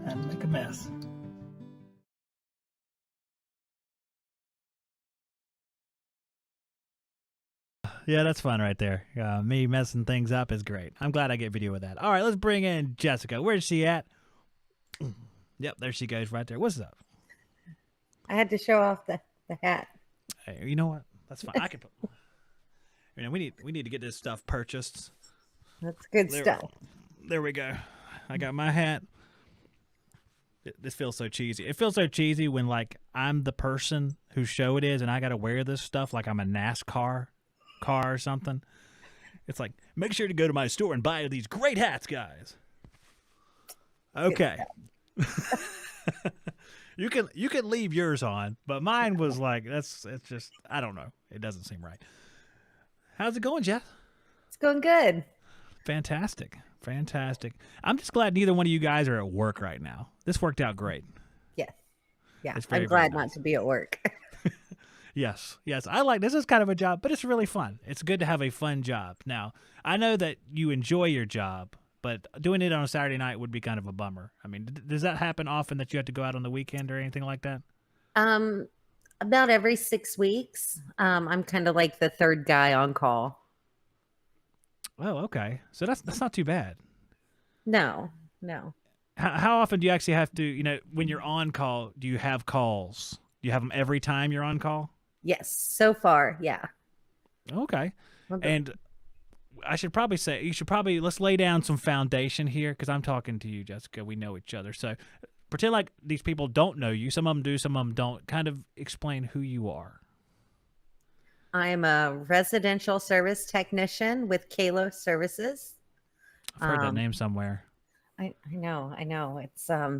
And make a mess. Yeah, that's fun right there. Me messing things up is great. I'm glad I get video with that. All right, let's bring in Jessica. Where's she at? Yep, there she goes right there. What's up? I had to show off the hat. Hey, you know what? That's fine. I can put. You know, we need to get this stuff purchased. That's good stuff. There we go. I got my hat. This feels so cheesy. It feels so cheesy when, like, I'm the person whose show it is and I got to wear this stuff like I'm a NASCAR car or something. It's like, make sure to go to my store and buy these great hats, guys. Okay. You can leave yours on, but mine was like, it's just, I don't know. It doesn't seem right. How's it going, Jeff? It's going good. Fantastic. I'm just glad neither one of you guys are at work right now. This worked out great. Yes. Yeah. It's very, I'm glad very nice. not to be at work. Yes, yes. I like this is kind of a job, but it's really fun. It's good to have a fun job. Now, I know that you enjoy your job, but doing it on a Saturday night would be kind of a bummer. I mean, does that happen often that you have to go out on the weekend or anything like that? Um, about every 6 weeks. I'm kind of like the third guy on call. Oh, okay. So that's not too bad. No, no. How often do you actually have to, when you're on call, do you have calls? Do you have them every time you're on call? Yes, so far, yeah. Okay. Well, And I should probably say, let's lay down some foundation here because I'm talking to you, Jessica. We know each other. So pretend like these people don't know you. Some of them do, some of them don't. Kind of explain who you are. I'm a residential service technician with Kalos Services. I've heard that name somewhere. I know. It's My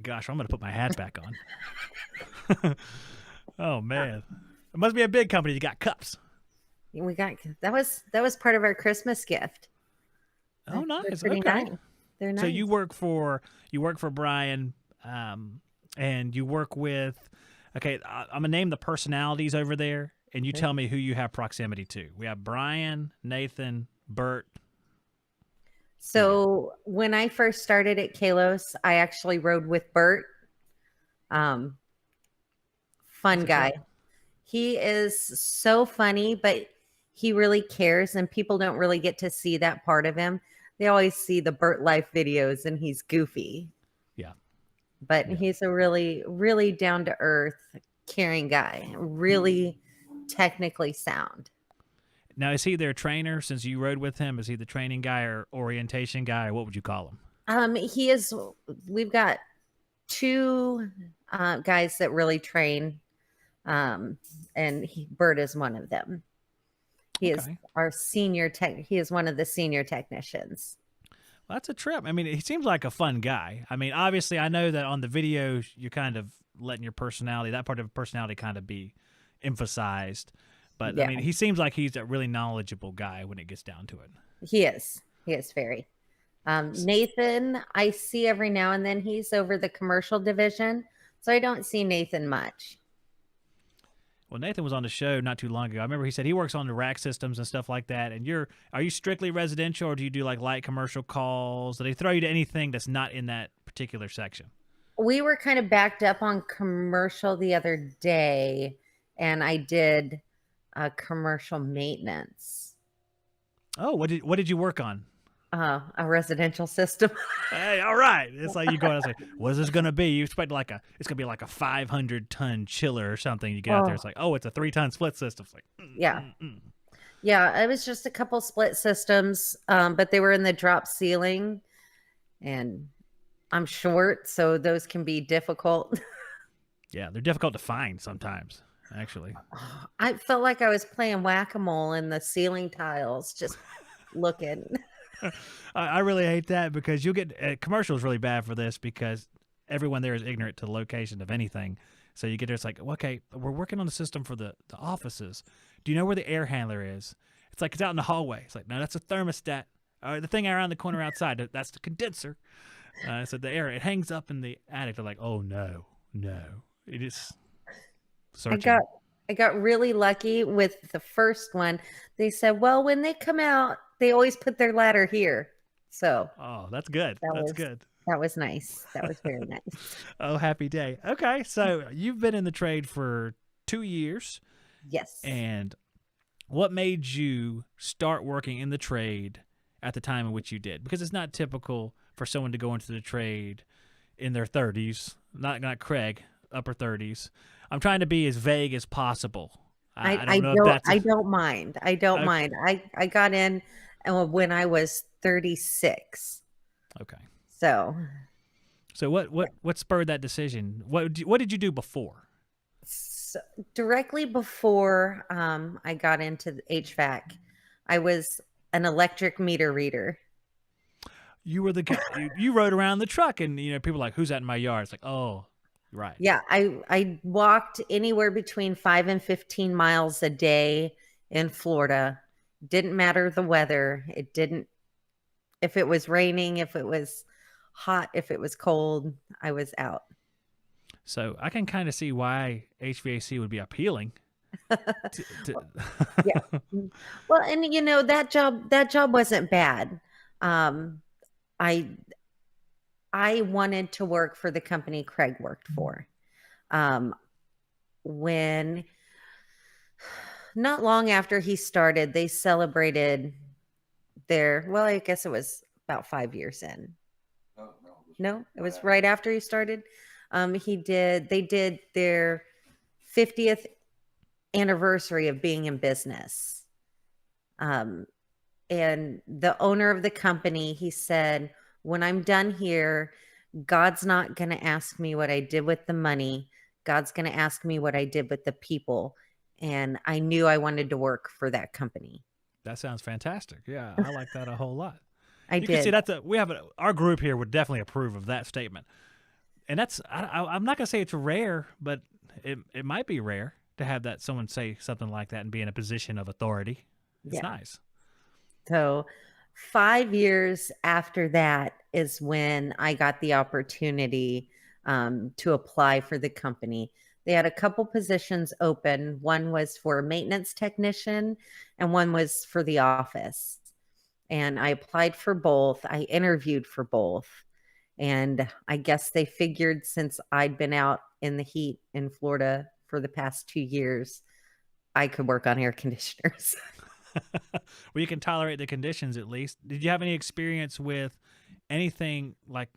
gosh, I'm going to put my hat back on. Oh, man. It must be a big company. You got cups. we got that was part of our Christmas gift. Oh, They're nice. pretty Okay. nice. They're nice. So you work for Brian, and you work with. Okay, I'm gonna name the personalities over there, and you tell me who you have proximity to. We have Brian, Nathan, Bert. So when I first started at Kalos, I actually rode with Bert. Fun guy. He is so funny, but he really cares, and people don't really get to see that part of him. They always see the Bert Life videos, and he's goofy. Yeah. But he's a really, really down to earth, caring guy. Really technically sound. Now, is he their trainer? Since you rode with him, is he the training guy or orientation guy, or what would you call him? He is. We've got two guys that really train, and Bert is one of them. He is our senior tech. He is one of the senior technicians. Well, that's a trip. I mean, he seems like a fun guy. I mean, obviously, I know that on the video, you're kind of letting your personality, that part of personality, kind of be emphasized. But I mean, he seems like he's a really knowledgeable guy when it gets down to it. He is. He is very. Nathan, I see every now and then. He's over the commercial division, so I don't see Nathan much. Well, Nathan was on the show not too long ago. I remember he said he works on the rack systems and stuff like that. And are you strictly residential, or do you do like light commercial calls? Do they throw you to anything that's not in that particular section? We were kind of backed up on commercial the other day, and I did commercial maintenance. Oh, what did you work on? A residential system. Hey, all right. It's like you go out and say, what is this going to be? You expect it's going to be like a 500-ton chiller or something. You get out there, it's like, oh, it's a 3-ton split system. It's like, Yeah, it was just a couple split systems, but they were in the drop ceiling, and I'm short, so those can be difficult. Yeah, they're difficult to find sometimes, actually. I felt like I was playing whack-a-mole in the ceiling tiles, just looking. I really hate that because you'll get commercials really bad for this because everyone there is ignorant to the location of anything. So you get there, it's like, okay, we're working on the system for the offices. Do you know where the air handler is? It's like, it's out in the hallway. It's like, no, that's a thermostat. The thing around the corner outside, that's the condenser. So the air, it hangs up in the attic. They're like, oh, no. It is searching. I got really lucky with the first one. They said, well, when they come out, they always put their ladder here. So. Oh, that's good. That's good. That was nice. That was very nice. Oh, happy day. Okay, so you've been in the trade for 2 years. Yes. And what made you start working in the trade at the time in which you did? Because it's not typical for someone to go into the trade in their 30s. Not Craig, upper 30s. I'm trying to be as vague as possible. I don't mind. I don't mind. I got in when I was 36. Okay. So what spurred that decision? What did you do before? So directly before I got into the HVAC, I was an electric meter reader. You were the guy. you rode around the truck, and people were like, "Who's that in my yard?" It's like, "Oh, right." Yeah, I walked anywhere between 5 and 15 miles a day in Florida. Didn't matter the weather. It didn't. If it was raining, if it was hot, if it was cold, I was out. So I can kind of see why HVAC would be appealing. Yeah. Well, and that job wasn't bad. Um, I I wanted to work for the company Craig worked for. Um, when not long after he started, they celebrated well, I guess it was about 5 years in. No, No, it was right after he started. They did their 50th anniversary of being in business. Um, and the owner of the company, he said, when I'm done here, God's not going to ask me what I did with the money. God's going to ask me what I did with the people. And I knew I wanted to work for that company. That sounds fantastic. Yeah, I like that a whole lot. I You did. can see our group here would definitely approve of that statement. And I'm not gonna say it's rare, but it might be rare to have that someone say something like that and be in a position of authority. It's nice. So 5 years after that is when I got the opportunity to apply for the company. They had a couple positions open. One was for a maintenance technician and one was for the office. And I applied for both. I interviewed for both. And I guess they figured since I'd been out in the heat in Florida for the past 2 years, I could work on air conditioners. Well, you can tolerate the conditions at least. Did you have any experience with anything like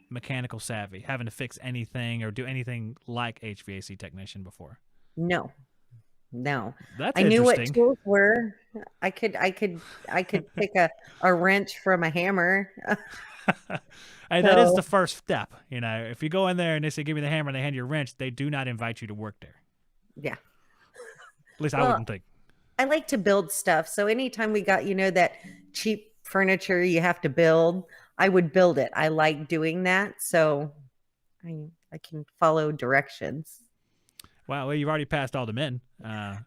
mechanical savvy, having to fix anything or do anything like HVAC technician before? No. That's I knew what interesting. tools were. I could pick a wrench from a hammer. Hey, that is So the first step. If you go in there and they say, give me the hammer and they hand you a wrench, they do not invite you to work there. yeah. At least I Well, wouldn't think. I like to build stuff. So anytime we got, that cheap furniture you have to build, I would build it. I like doing that. So I can follow directions. Wow, well, you've already passed all the men. I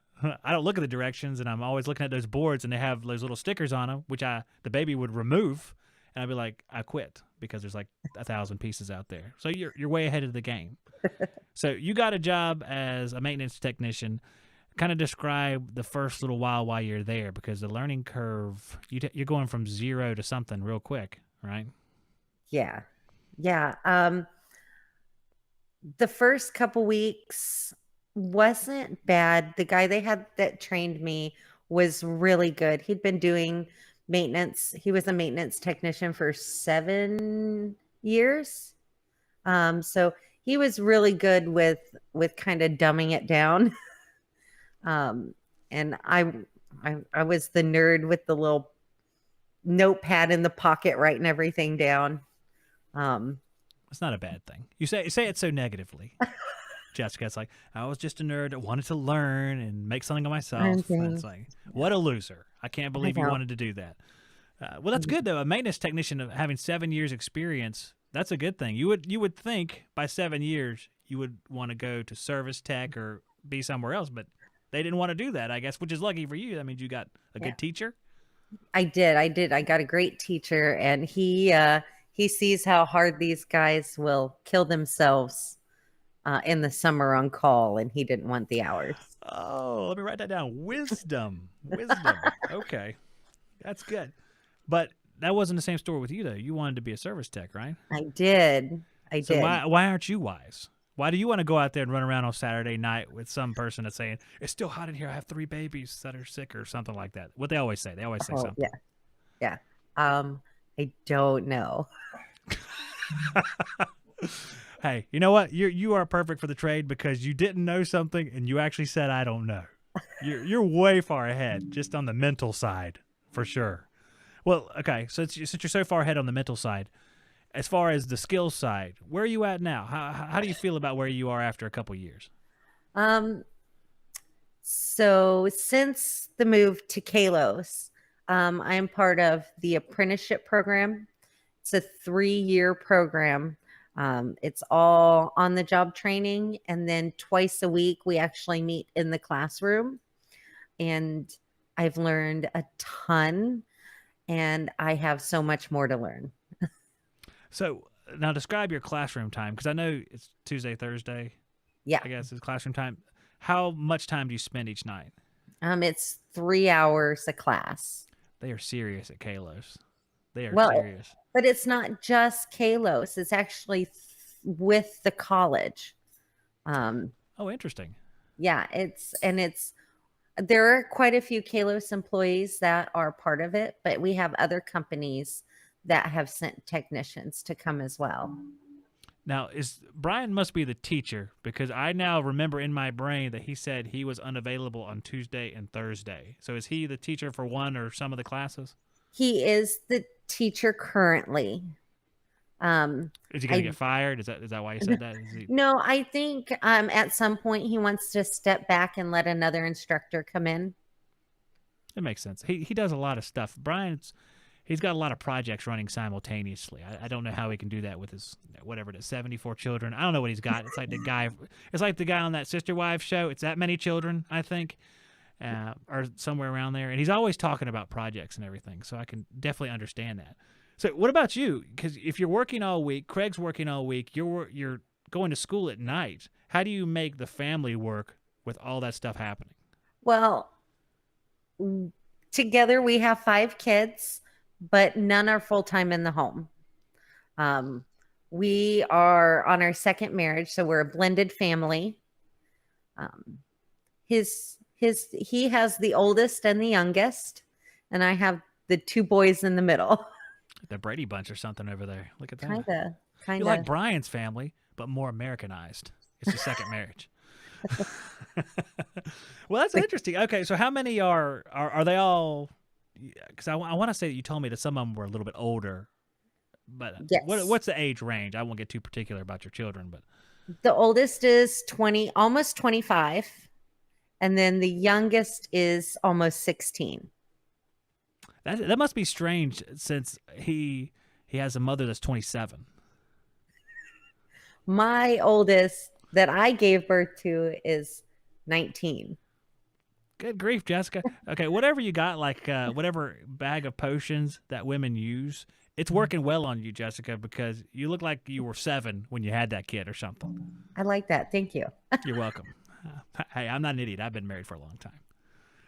don't look at the directions, and I'm always looking at those boards, and they have those little stickers on them, which the baby would remove, and I'd be like, I quit because there's like 1,000 pieces out there. So you're way ahead of the game. So you got a job as a maintenance technician. Kind of describe the first little while you're there, because the learning curve, you're going from zero to something real quick, right? Yeah. The first couple weeks wasn't bad. The guy they had that trained me was really good. He'd been doing maintenance. He was a maintenance technician for 7 years. So he was really good with kind of dumbing it down. And I was the nerd with the little notepad in the pocket writing everything down. It's not a bad thing. You say it so negatively. Jessica's like, I was just a nerd that wanted to learn and make something of myself. And it's like, what a loser. I can't believe you wanted to do that. Well, that's good, though. A maintenance technician of having 7 years experience, that's a good thing. You would think by 7 years you would want to go to service tech or be somewhere else, but they didn't want to do that, I guess, which is lucky for you. That means you got a good teacher. I did. I got a great teacher, and he sees how hard these guys will kill themselves in the summer on call, and he didn't want the hours. Oh, let me write that down. Wisdom. Okay, that's good. But that wasn't the same story with you, though. You wanted to be a service tech, right? I did. So why aren't you wise? Why do you want to go out there and run around on Saturday night with some person that's saying, it's still hot in here, I have 3 babies that are sick, or something like that? What they always say. They always say something. Yeah. I don't know. Hey, you know what? You are perfect for the trade because you didn't know something and you actually said, I don't know. You're way far ahead just on the mental side, for sure. Well, okay, so since you're so far ahead on the mental side, as far as the skills side, where are you at now? How do you feel about where you are after a couple years? So since the move to Kalos, I am part of the apprenticeship program. It's a 3-year program. It's all on the job training. And then twice a week, we actually meet in the classroom. And I've learned a ton, and I have so much more to learn. So now describe your classroom time, because I know it's Tuesday, Thursday. Yeah. I guess is classroom time. How much time do you spend each night? It's 3 hours a class. They are serious at Kalos. They are Well, serious. but it's not just Kalos. It's actually with the college. Um, Oh, interesting. yeah, there are quite a few Kalos employees that are part of it, but we have other companies that have sent technicians to come as well. Now, Brian must be the teacher because I now remember in my brain that he said he was unavailable on Tuesday and Thursday. So is he the teacher for one or some of the classes? He is the teacher currently. Is he going to get fired? Is that why you said that? No, I think at some point he wants to step back and let another instructor come in. It makes sense. He does a lot of stuff. He's got a lot of projects running simultaneously. I don't know how he can do that with his whatever it is, 74 children. I don't know what he's got. It's like the guy on that Sister Wives show. It's that many children, I think, or somewhere around there. And he's always talking about projects and everything. So I can definitely understand that. So what about you? Because if you're working all week, Craig's working all week, you're going to school at night. How do you make the family work with all that stuff happening? Well, together we have 5 kids, but none are full-time in the home. We are on our second marriage, so we're a blended family. He has the oldest and the youngest, and I have the 2 boys in the middle. The Brady Bunch or something over there. Look at that. Kind of. You're like Brian's family, but more Americanized. It's the second marriage. Well, that's interesting. Okay, so how many are they all? Because I want to say that you told me that some of them were a little bit older, but yes. What's the age range? I won't get too particular about your children, but the oldest is 20, almost 25, and then the youngest is almost 16. That must be strange since he has a mother that's 27. My oldest that I gave birth to is 19. Good grief, Jessica. Okay, whatever you got, like whatever bag of potions that women use, it's working well on you, Jessica, because you look like you were 7 when you had that kid or something. I like that. Thank you. You're welcome. Hey, I'm not an idiot. I've been married for a long time.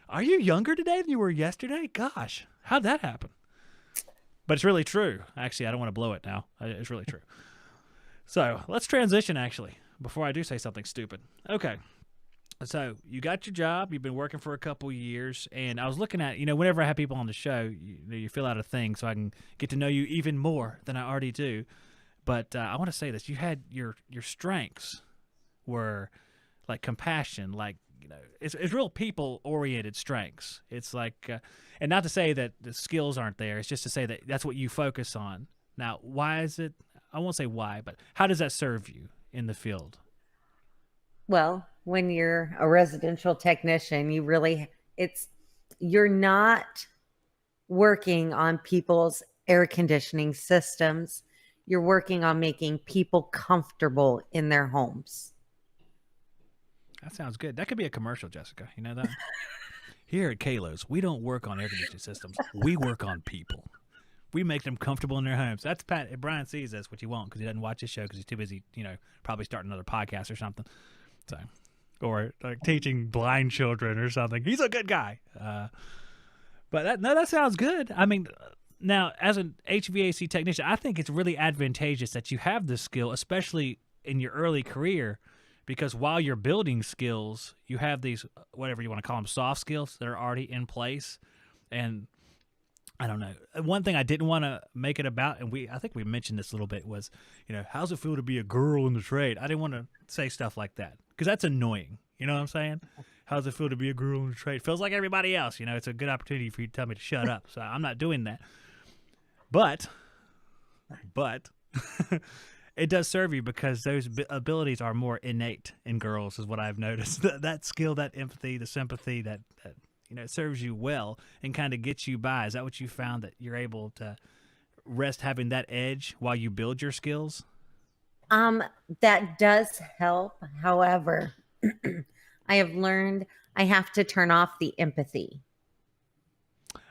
Are you younger today than you were yesterday? Gosh, how'd that happen? But it's really true. Actually, I don't want to blow it now. It's really true. So let's transition, actually, before I do say something stupid. Okay. So you got your job. You've been working for a couple years. And I was looking at, whenever I have people on the show, you fill out a thing so I can get to know you even more than I already do. But I want to say this. You had your strengths were like compassion, like, it's real people-oriented strengths. It's like, and not to say that the skills aren't there. It's just to say that that's what you focus on. Now, why is it? I won't say why, but how does that serve you in the field? Well, when you're a residential technician, you're not working on people's air conditioning systems. You're working on making people comfortable in their homes. That sounds good. That could be a commercial, Jessica. You know that? Here at Kalos, we don't work on air conditioning systems. We work on people. We make them comfortable in their homes. That's Pat. If Brian sees this, which he won't because he doesn't watch his show because he's too busy, probably starting another podcast or something. So, or like teaching blind children or something. He's a good guy. But that sounds good. I mean, now as an HVAC technician, I think it's really advantageous that you have this skill, especially in your early career. Because while you're building skills, you have these, whatever you want to call them, soft skills that are already in place. And I don't know. One thing I didn't want to make it about, and I think we mentioned this a little bit, was, how's it feel to be a girl in the trade? I didn't want to say stuff like that because that's annoying. You know what I'm saying? How's it feel to be a girl in the trade? Feels like everybody else. It's a good opportunity for you to tell me to shut up. So I'm not doing that. But it does serve you because those abilities are more innate in girls, is what I've noticed. That skill, that empathy, the sympathy, that it serves you well and kind of gets you by. Is that what you found, that you're able to rest having that edge while you build your skills? That does help. However, I have learned I have to turn off the empathy.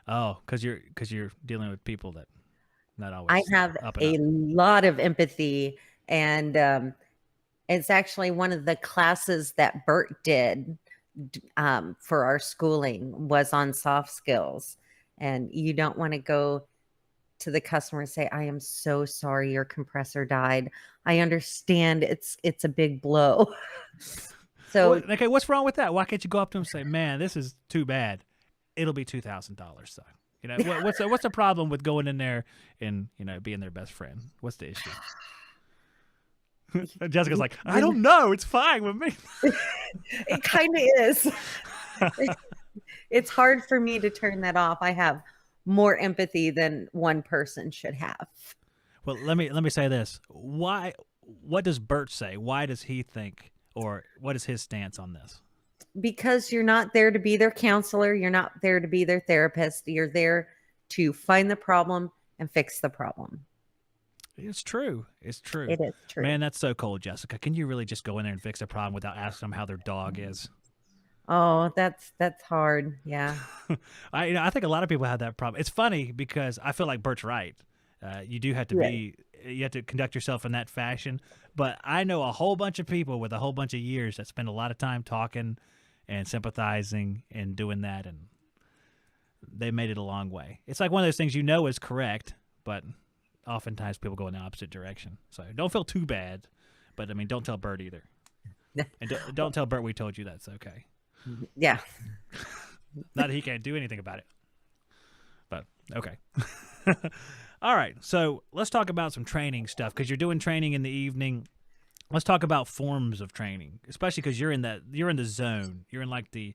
Oh, because you're dealing with people that. Not always. I have a lot of empathy and It's actually one of the classes that Bert did for our schooling was on soft skills. And you don't want to go to the customer and say, I am so sorry your compressor died. I understand it's a big blow. So okay, what's wrong with that? Why can't you go up to them and say, man, this is too bad. It'll be $2,000. So, what's the problem with going in there and, being their best friend? What's the issue? Jessica's like, I don't know. It's fine with me. It kind of is. It's hard for me to turn that off. I have more empathy than one person should have. Well, let me say this. What does Bert say? Why does he think, or what is his stance on this? Because you're not there to be their counselor. You're not there to be their therapist. You're there to find the problem and fix the problem. It's true. It's true. It is true. Man, that's so cold, Jessica. Can you really just go in there and fix a problem without asking them how their dog is? Oh, that's hard. Yeah. I think a lot of people have that problem. It's funny because I feel like Bert's right. You do have to you have to conduct yourself in that fashion. But I know a whole bunch of people with a whole bunch of years that spend a lot of time talking and sympathizing and doing that, and they made it a long way. It's like one of those things is correct, but oftentimes people go in the opposite direction. So don't feel too bad, but I mean, don't tell Bert either. And don't tell Bert we told you that's okay. Yeah. Not that he can't do anything about it, but okay. All right, so let's talk about some training stuff because you're doing training in the evening. Let's talk about forms of training, especially because you're in the zone. You're in like the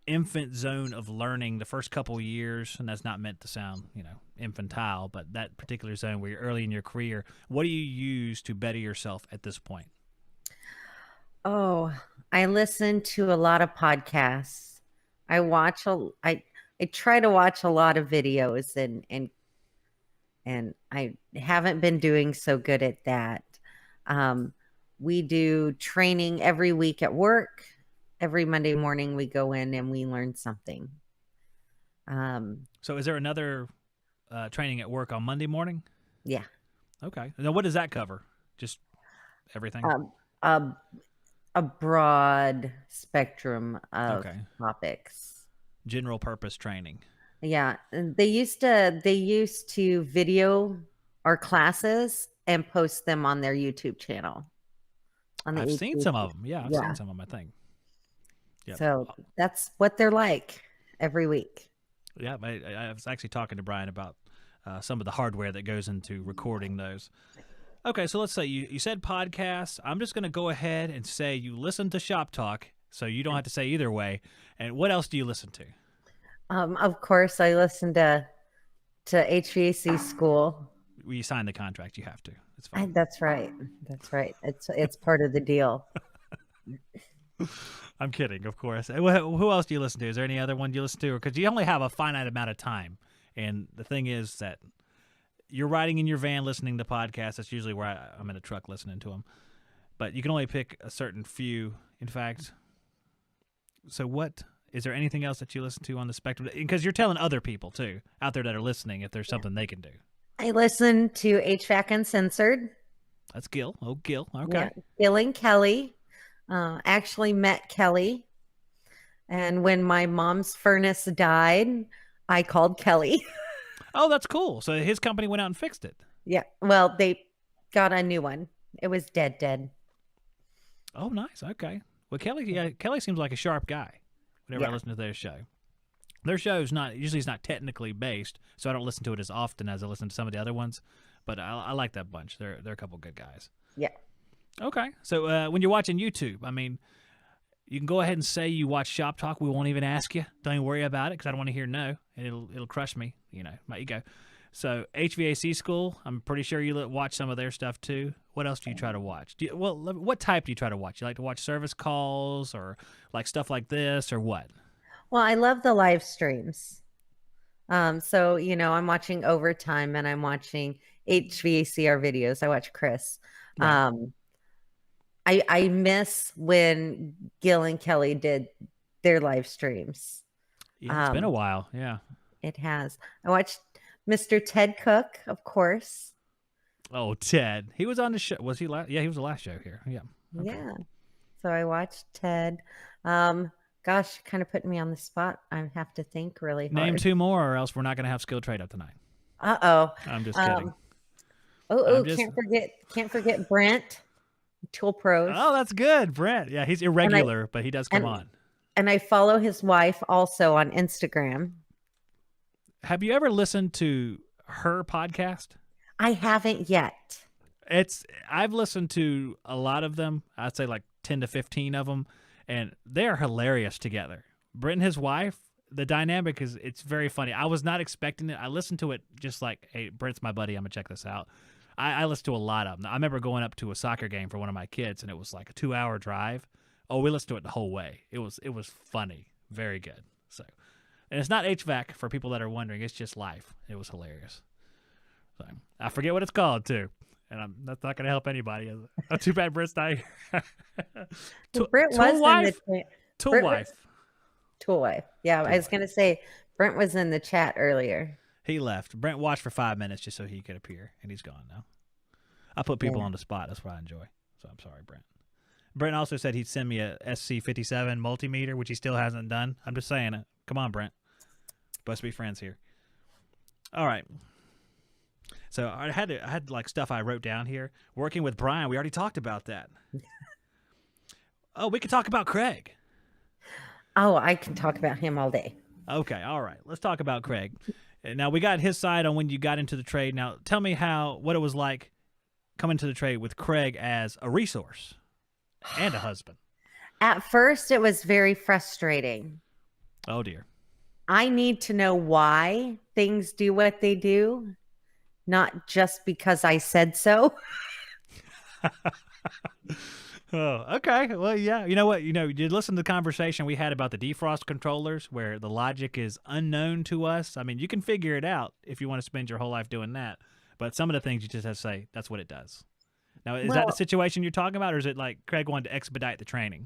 infant zone of learning the first couple years, and that's not meant to sound infantile, but that particular zone where you're early in your career. What do you use to better yourself at this point? Oh, I listen to a lot of podcasts. I try to watch a lot of videos and I haven't been doing so good at that. We do training every week at work. Every Monday morning we go in and we learn something. So is there another training at work on Monday morning? Yeah. Okay. Now what does that cover? Just everything? A broad spectrum of topics. General purpose training. Yeah. They used to video our classes and post them on their YouTube channel. I've seen some of them. Yeah, I've seen some of them, I think. Yep. So that's what they're like every week. Yeah, I was actually talking to Brian about some of the hardware that goes into recording those. Okay, so let's say you said podcasts. I'm just going to go ahead and say you listen to Shop Talk, so you don't have to say either way. And what else do you listen to? Of course, I listen to HVAC School. When you sign the contract, you have to. It's fine. That's right. That's right. It's part of the deal. I'm kidding, of course. Who else do you listen to? Is there any other one you listen to? Because you only have a finite amount of time. And the thing is that you're riding in your van listening to podcasts. That's usually where I'm in a truck listening to them. But you can only pick a certain few. In fact, so what? Is there anything else that you listen to on the spectrum? Because you're telling other people, too, out there that are listening, if there's something they can do. I listen to HVAC Uncensored. That's Gil. Oh, Gil. Okay. Yeah. Gil and Kelly. Actually met Kelly. And when my mom's furnace died, I called Kelly. Oh, that's cool. So his company went out and fixed it. Yeah. Well, they got a new one. It was dead. Oh, nice. Okay. Well, Kelly seems like a sharp guy whenever I listen to their show. Their show is usually not technically based, so I don't listen to it as often as I listen to some of the other ones. But I like that bunch. They're a couple good guys. Yeah. Okay. So when you're watching YouTube, I mean, you can go ahead and say you watch Shop Talk. We won't even ask you. Don't even worry about it because I don't want to hear no, and it'll crush me, my ego. So HVAC School, I'm pretty sure you watch some of their stuff too. What else do you try to watch? What type do you try to watch? You like to watch service calls or like stuff like this or what? Well, I love the live streams. So, I'm watching Overtime and I'm watching HVACR videos. I watch Chris. Right. I miss when Gil and Kelly did their live streams. Yeah, it's been a while. Yeah. It has. I watched Mr. Ted Cook, of course. Oh, Ted. He was on the show. Was he last? Yeah, he was the last show here. Yeah. Okay. Yeah. So I watched Ted. Gosh, kind of putting me on the spot. I have to think really hard. Name 2 more, or else we're not going to have skill trade up tonight. Uh-oh. I'm just kidding. Oh, can't forget Brent, Tool Pros. Oh, that's good, Brent. Yeah, he's irregular, but he does come on. And I follow his wife also on Instagram. Have you ever listened to her podcast? I haven't yet. I've listened to a lot of them. I'd say like 10 to 15 of them, and they are hilarious together. Brent and his wife, the dynamic it's very funny. I was not expecting it. I listened to it just like, hey, Brent's my buddy. I'm gonna check this out. I listened to a lot of them. I remember going up to a soccer game for one of my kids, and it was like a 2-hour drive. Oh, we listened to it the whole way. It was funny, very good. So, and it's not HVAC for people that are wondering. It's just life. It was hilarious. So I forget what it's called too, and that's not going to help anybody. Is it? Oh, too bad Britt's not here. Brent was wife. in the Tool wife. Tool wife. Yeah, I was going to say Brent was in the chat earlier. He left. Brent watched for 5 minutes just so he could appear, and he's gone now. I put people on the spot. That's what I enjoy. So I'm sorry, Brent. Brent also said he'd send me a SC57 multimeter, which he still hasn't done. I'm just saying it. Come on, Brent. Supposed to be friends here. All right. So I had like stuff I wrote down here. Working with Brian, we already talked about that. Oh, we could talk about Craig. Oh, I can talk about him all day. Okay, all right. Let's talk about Craig. Now, we got his side on when you got into the trade. Now, tell me what it was like coming to the trade with Craig as a resource and a husband. At first, it was very frustrating. Oh, dear. I need to know why things do what they do, not just because I said so. Oh, okay. Well, yeah. You know what? You listen to the conversation we had about the defrost controllers where the logic is unknown to us. I mean, you can figure it out if you want to spend your whole life doing that. But some of the things you just have to say, that's what it does. Now, is that the situation you're talking about, or is it like Craig wanted to expedite the training?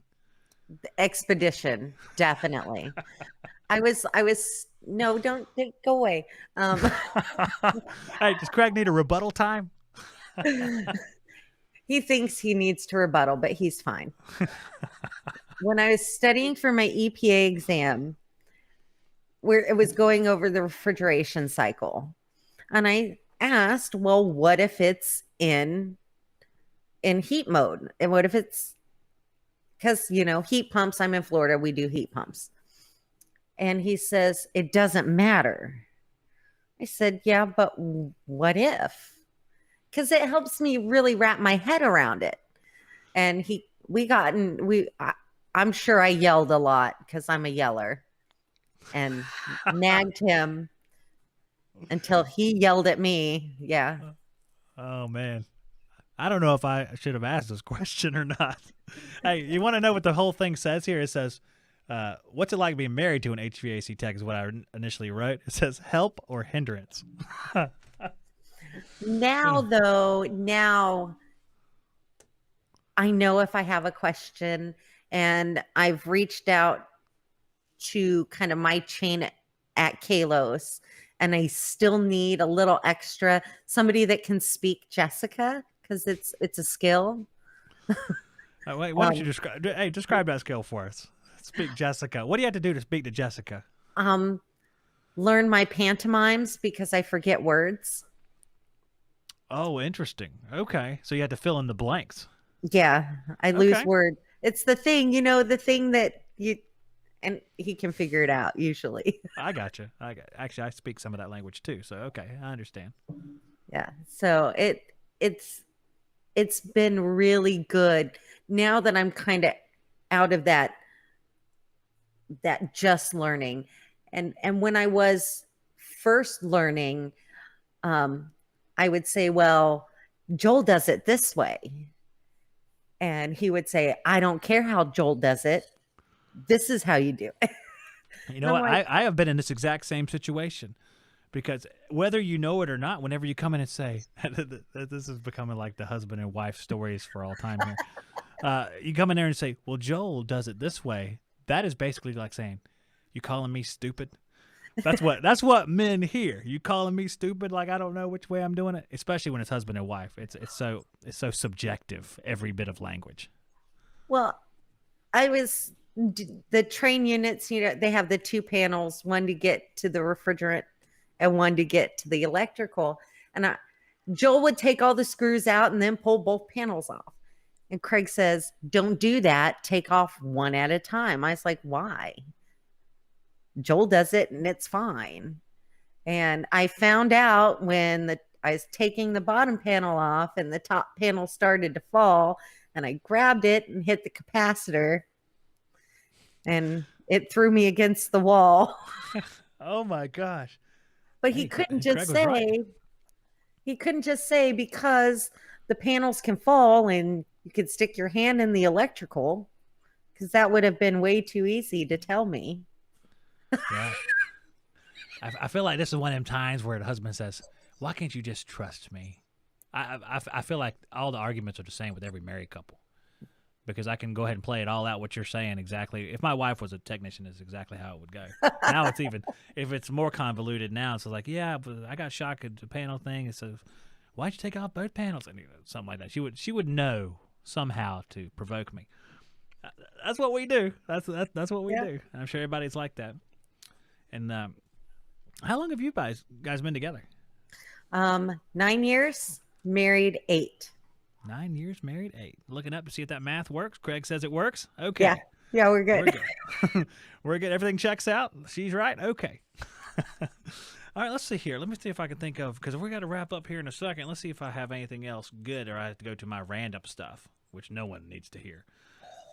The expedition, definitely. No, don't go away. Hey, does Craig need a rebuttal time? He thinks he needs to rebuttal, but he's fine. When I was studying for my EPA exam, where it was going over the refrigeration cycle, and I asked, well, what if it's in heat mode? And what if it's, because, heat pumps, I'm in Florida, we do heat pumps. And he says, it doesn't matter. I said, yeah, but what if? Because it helps me really wrap my head around it. And I'm sure I yelled a lot because I'm a yeller, and nagged him until he yelled at me. Yeah. Oh, man. I don't know if I should have asked this question or not. Hey, you want to know what the whole thing says here? It says, what's it like being married to an HVAC tech is what I initially wrote. It says help or hindrance. Now I know if I have a question, and I've reached out to kind of my chain at Kalos, and I still need a little extra, somebody that can speak Jessica, because it's a skill. Wait, why don't you describe that skill for us? Speak Jessica. What do you have to do to speak to Jessica? Learn my pantomimes because I forget words. Oh, interesting. Okay. So you had to fill in the blanks. Yeah, I lose word. It's the thing, the thing that and he can figure it out usually. I gotcha. Actually, I speak some of that language too. So, okay, I understand. Yeah. So it's been really good now that I'm kind of out of that just learning. And when I was first learning, I would say, well, Joel does it this way. And he would say, I don't care how Joel does it. This is how you do it. You know what? I have been in this exact same situation, because whether you know it or not, whenever you come in and say, this is becoming like the husband and wife stories for all time here. You come in there and say, well, Joel does it this way. That is basically like saying, you calling me stupid? That's what men hear. You calling me stupid like I don't know which way I'm doing it, especially when it's husband and wife. It's so subjective, every bit of language. Well, the train units, they have the two panels, one to get to the refrigerant and one to get to the electrical. And Joel would take all the screws out and then pull both panels off. And Craig says, don't do that. Take off one at a time. I was like, why? Joel does it and it's fine. And I found out when I was taking the bottom panel off and the top panel started to fall, and I grabbed it and hit the capacitor and it threw me against the wall. Oh my gosh. But he couldn't just say, right. He couldn't just say because the panels can fall and you could stick your hand in the electrical, because that would have been way too easy to tell me. Yeah. I feel like this is one of them times where the husband says, why can't you just trust me? I feel like all the arguments are the same with every married couple, because I can go ahead and play it all out what you're saying exactly. If my wife was a technician, is exactly how it would go. Now it's even, if it's more convoluted now, it's like, yeah, but I got shocked at the panel thing. So why'd you take off both panels? And something like that. She would know somehow to provoke me. That's what we do. That's what we do. And I'm sure everybody's like that. And how long have you guys been together? 9 years, married 8. 9 years, married 8. Looking up to see if that math works. Craig says it works. Okay. Yeah, we're good. We're good. We're good. Everything checks out. She's right. Okay. All right, let's see here. Let me see if I can think of, because we got to wrap up here in a second. Let's see if I have anything else good, or I have to go to my random stuff, which no one needs to hear.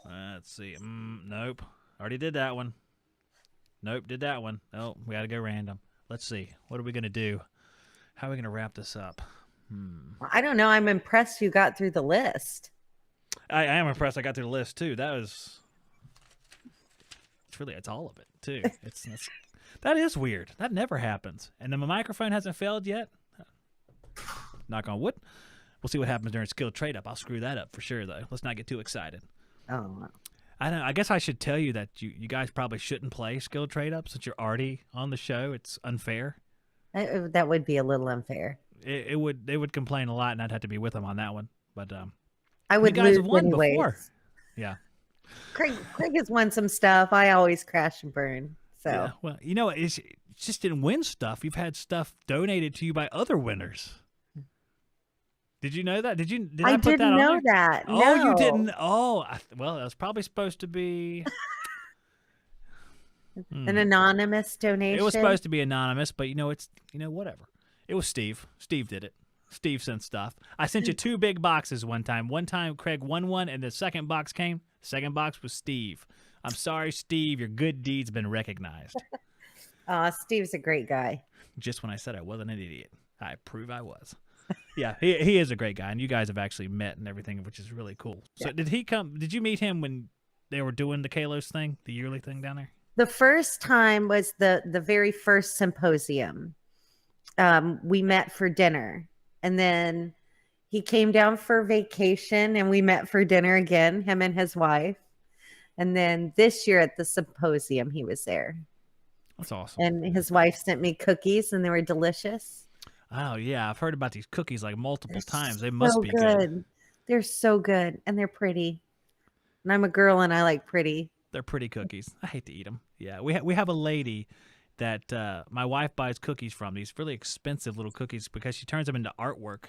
Let's see. Nope. Already did that one. Nope, did that one. Oh, we got to go random. Let's see. What are we going to do? How are we going to wrap this up? I don't know. I'm impressed you got through the list. I am impressed I got through the list, too. It's all of it, too. That is weird. That never happens. And then my microphone hasn't failed yet. Knock on wood. We'll see what happens during skill trade up. I'll screw that up for sure, though. Let's not get too excited. Oh, I don't know. I guess I should tell you that you guys probably shouldn't play skill trade up since you're already on the show. It's unfair. That would be a little unfair. They would complain a lot, and I'd have to be with them on that one. But I would you guys lose have won anyways. before. Yeah. Craig has won some stuff. I always crash and burn. So yeah. Well, it's just didn't win stuff. You've had stuff donated to you by other winners. Did you know that? Did I put that on there? I didn't know that. Oh, no. You didn't. Oh, well, that was probably supposed to be an anonymous donation. It was supposed to be anonymous, but it's whatever. It was Steve. Steve did it. Steve sent stuff. I sent you 2 big boxes one time. One time Craig won one, and the second box came. The second box was Steve. I'm sorry, Steve. Your good deed's been recognized. Steve's a great guy. Just when I said I wasn't an idiot, I prove I was. Yeah, he is a great guy, and you guys have actually met and everything, which is really cool. So Did he come? Did you meet him when they were doing the Kalos thing, the yearly thing down there? The first time was the very first symposium. We met for dinner, and then he came down for vacation, and we met for dinner again, him and his wife. And then this year at the symposium, he was there. That's awesome. And his wife sent me cookies, and they were delicious. Oh, yeah. I've heard about these cookies like multiple times. They must be good. They're so good, and they're pretty. And I'm a girl, and I like pretty. They're pretty cookies. I hate to eat them. Yeah, we have a lady that my wife buys cookies from, these really expensive little cookies, because she turns them into artwork.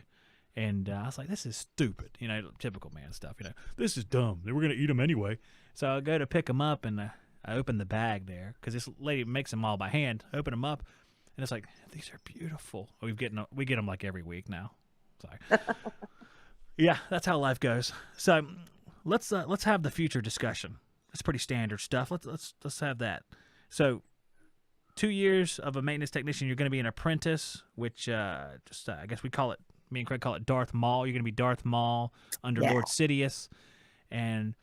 And I was like, this is stupid. Typical man stuff. This is dumb. We're going to eat them anyway. So I go to pick them up, and I open the bag there, because this lady makes them all by hand. Open them up. And it's like, these are beautiful. We get them like every week now. Sorry. Yeah, that's how life goes. So let's have the future discussion. That's pretty standard stuff. Let's have that. So 2 years of a maintenance technician, you're going to be an apprentice, which I guess me and Craig call it Darth Maul. You're going to be Darth Maul under Lord Sidious. And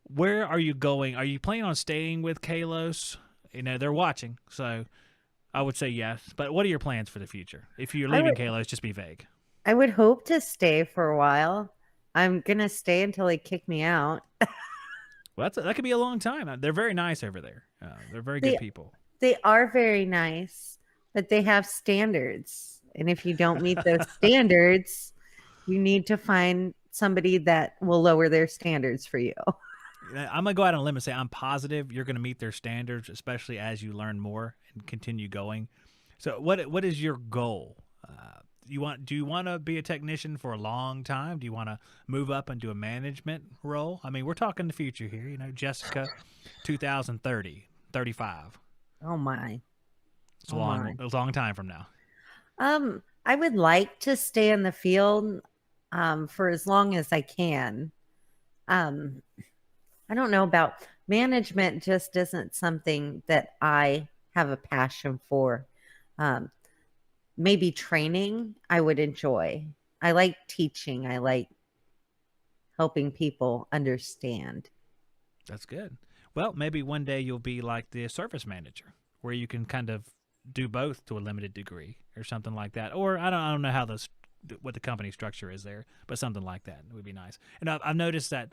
where are you going? Are you planning on staying with Kalos? They're watching, so I would say yes. But what are your plans for the future? If you're leaving Kalos, just be vague. I would hope to stay for a while. I'm going to stay until they kick me out. Well, that could be a long time. They're very nice over there. They're very good people. They are very nice, but they have standards. And if you don't meet those standards, you need to find somebody that will lower their standards for you. I'm gonna go out on a limb and say I'm positive you're gonna meet their standards, especially as you learn more and continue going. So, what is your goal? Do you want to be a technician for a long time? Do you want to move up into a management role? I mean, we're talking the future here. You know, Jessica, 2030, 35. Oh my. It's a long time from now. I would like to stay in the field for as long as I can. I don't know about management, just isn't something that I have a passion for. Maybe training I would enjoy. I like teaching. I like helping people understand. That's good. Well, maybe one day you'll be like the service manager, where you can kind of do both to a limited degree, or something like that. Or I don't know what the company structure is there, but something like that would be nice. And I've noticed that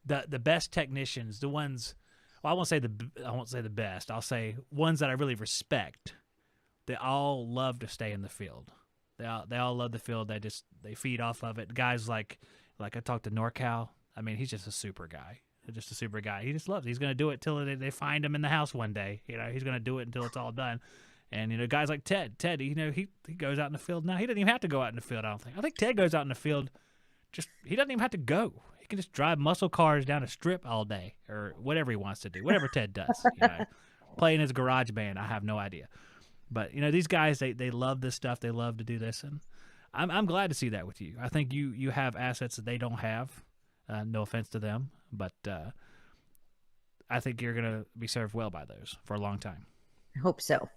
the best technicians, the ones, well, I won't say the best. I'll say ones that I really respect. They all love to stay in the field. They all love the field. They feed off of it. Guys like I talked to NorCal. I mean, he's just a super guy. Just a super guy. He just loves it. He's going to do it till they find him in the house one day. You know, he's going to do it until it's all done. And, you know, guys like Ted, you know, he goes out in the field now. He doesn't even have to go out in the field, I don't think. I think Ted goes out in the field, he doesn't even have to go. He can just drive muscle cars down a strip all day, or whatever he wants to do, whatever Ted does. You know, play in his garage band, I have no idea. But, you know, these guys, they love this stuff. They love to do this. And I'm glad to see that with you. I think you have assets that they don't have. No offense to them, but I think you're going to be served well by those for a long time. I hope so.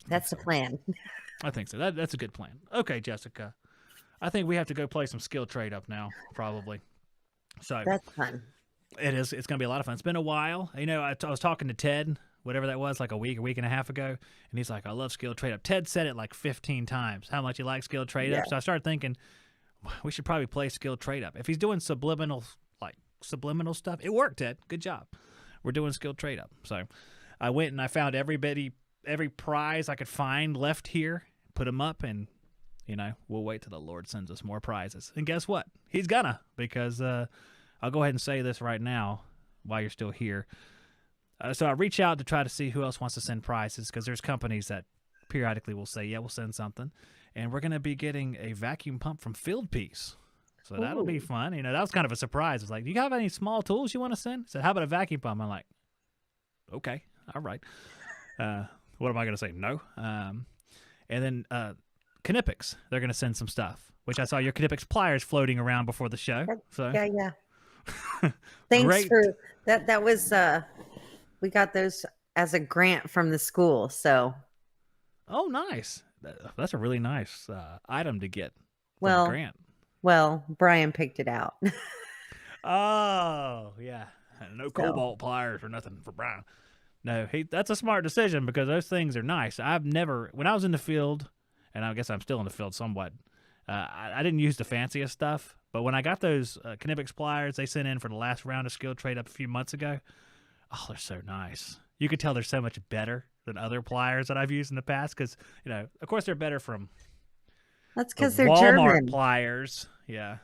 That's the plan. I think so. That's a good plan. Okay, Jessica. I think we have to go play some skill trade up now, probably. So that's fun. It is. It's going to be a lot of fun. It's been a while. You know, I was talking to Ted, whatever that was, like a week and a half ago, and he's like, I love skill trade up. Ted said it like 15 times, how much he likes skill trade up. So I started thinking, we should probably play skill trade up. If he's doing subliminal stuff, it worked, Ted. Good job. We're doing skill trade up. So I went and I found every prize I could find left here, put them up, and, you know, we'll wait till the Lord sends us more prizes. And guess what? He's gonna, because I'll go ahead and say this right now while you're still here. So I reach out to try to see who else wants to send prizes, because there's companies that periodically will say, yeah, we'll send something. And we're going to be getting a vacuum pump from Field Piece. So that'll be fun. You know, that was kind of a surprise. It's like, do you have any small tools you want to send? I said, how about a vacuum pump? I'm like, okay, all right. What am I going to say? No. And then Knipex, they're going to send some stuff, which I saw your Knipex pliers floating around before the show. So Yeah. Thanks Great. for that. That was we got those as a grant from the school. So oh, nice. That's a really nice item to get from well, a grant. Well, Brian picked it out. Oh, yeah. No cobalt pliers or nothing for Brian. No, that's a smart decision, because those things are nice. When I was in the field, and I guess I'm still in the field somewhat, I didn't use the fanciest stuff. But when I got those Knipex pliers they sent in for the last round of skill trade up a few months ago, oh, they're so nice. You could tell they're so much better than other pliers that I've used in the past, because, you know, of course they're better from That's because they're Walmart German. pliers. Yeah.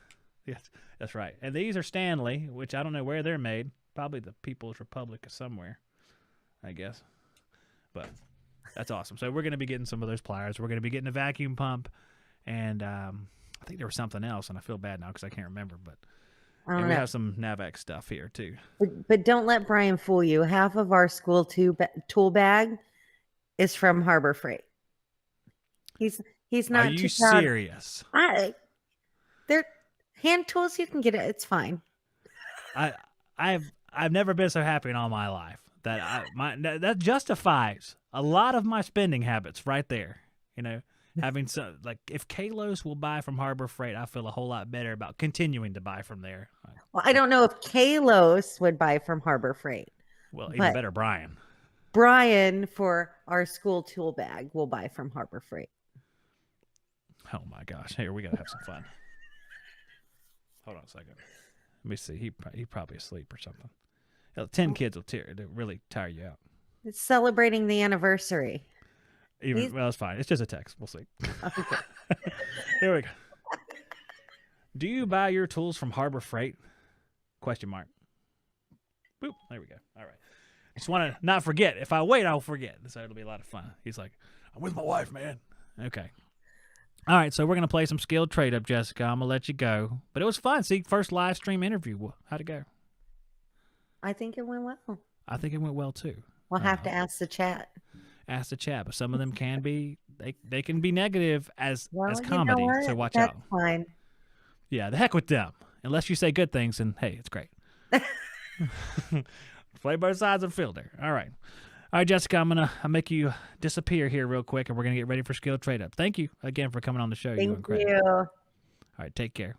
Yes, that's right. And these are Stanley, which I don't know where they're made. Probably the People's Republic of somewhere, I guess. But that's awesome. So we're going to be getting some of those pliers. We're going to be getting a vacuum pump, and I think there was something else, and I feel bad now because I can't remember. But we have some Navex stuff here too. But don't let Brian fool you. Half of our school tool bag is from Harbor Freight. He's not. Are you too proud. serious? They're hand tools. You can get it. It's fine. I've never been so happy in all my life that justifies a lot of my spending habits right there. You know, having some, like, if Kalos will buy from Harbor Freight, I feel a whole lot better about continuing to buy from there. Well, I don't know if Kalos would buy from Harbor Freight. Well, even better, Brian. Brian, for our school tool bag, will buy from Harbor Freight. Oh my gosh! Here, we gotta have some fun. Hold on a second. Let me see. He probably asleep or something. 10 kids will really tire you out. It's celebrating the anniversary. Well, it's fine. It's just a text. We'll see. Okay. Here we go. Do you buy your tools from Harbor Freight? Question mark. Boop. There we go. All right. Just want to not forget. If I wait, I'll forget. So it'll be a lot of fun. He's like, I'm with my wife, man. Okay. All right. So we're going to play some skilled trade up, Jessica. I'm going to let you go. But it was fun. See, first live stream interview. How'd it go? I think it went well. I think it went well, too. We'll have to ask the chat. Ask the chat. But some of them can be, they can be negative as You comedy. know what? So watch That's out. fine. Yeah, the heck with them. Unless you say good things, and hey, it's great. Play both sides of the field there. All right. All right, Jessica, I'll make you disappear here real quick, and we're going to get ready for Skill Trade Up. Thank you again for coming on the show. Thank you. you. All right, take care.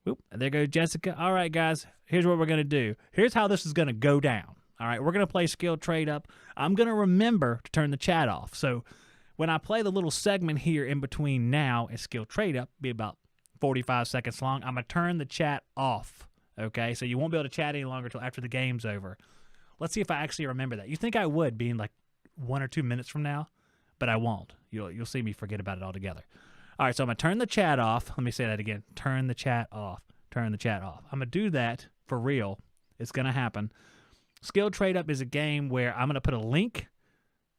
Whoop, and there goes Jessica. All right, guys, here's what we're going to do. Here's how this is going to go down. All right, we're going to play Skill Trade Up. I'm going to remember to turn the chat off. So when I play the little segment here in between now and Skill Trade Up, be about 45 seconds long, I'm going to turn the chat off. Okay, so you won't be able to chat any longer until after the game's over. Let's see if I actually remember that. You think I would, being like 1 or 2 minutes from now, but I won't. You'll see me forget about it altogether. All right, so I'm going to turn the chat off. Let me say that again. Turn the chat off. Turn the chat off. I'm going to do that for real. It's going to happen. Skill Trade Up is a game where I'm going to put a link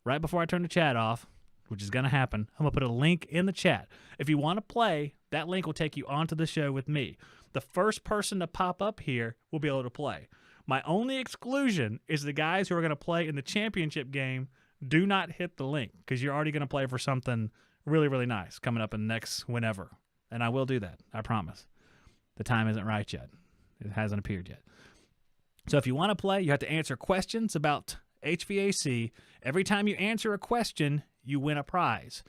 right before I turn the chat off, which is going to happen. I'm going to put a link in the chat. If you want to play, that link will take you onto the show with me. The first person to pop up here will be able to play. My only exclusion is the guys who are going to play in the championship game. Do not hit the link because you're already going to play for something really, really nice coming up in the next whenever. And I will do that. I promise. The time isn't right yet. It hasn't appeared yet. So if you want to play, you have to answer questions about HVAC. Every time you answer a question, you win a prize.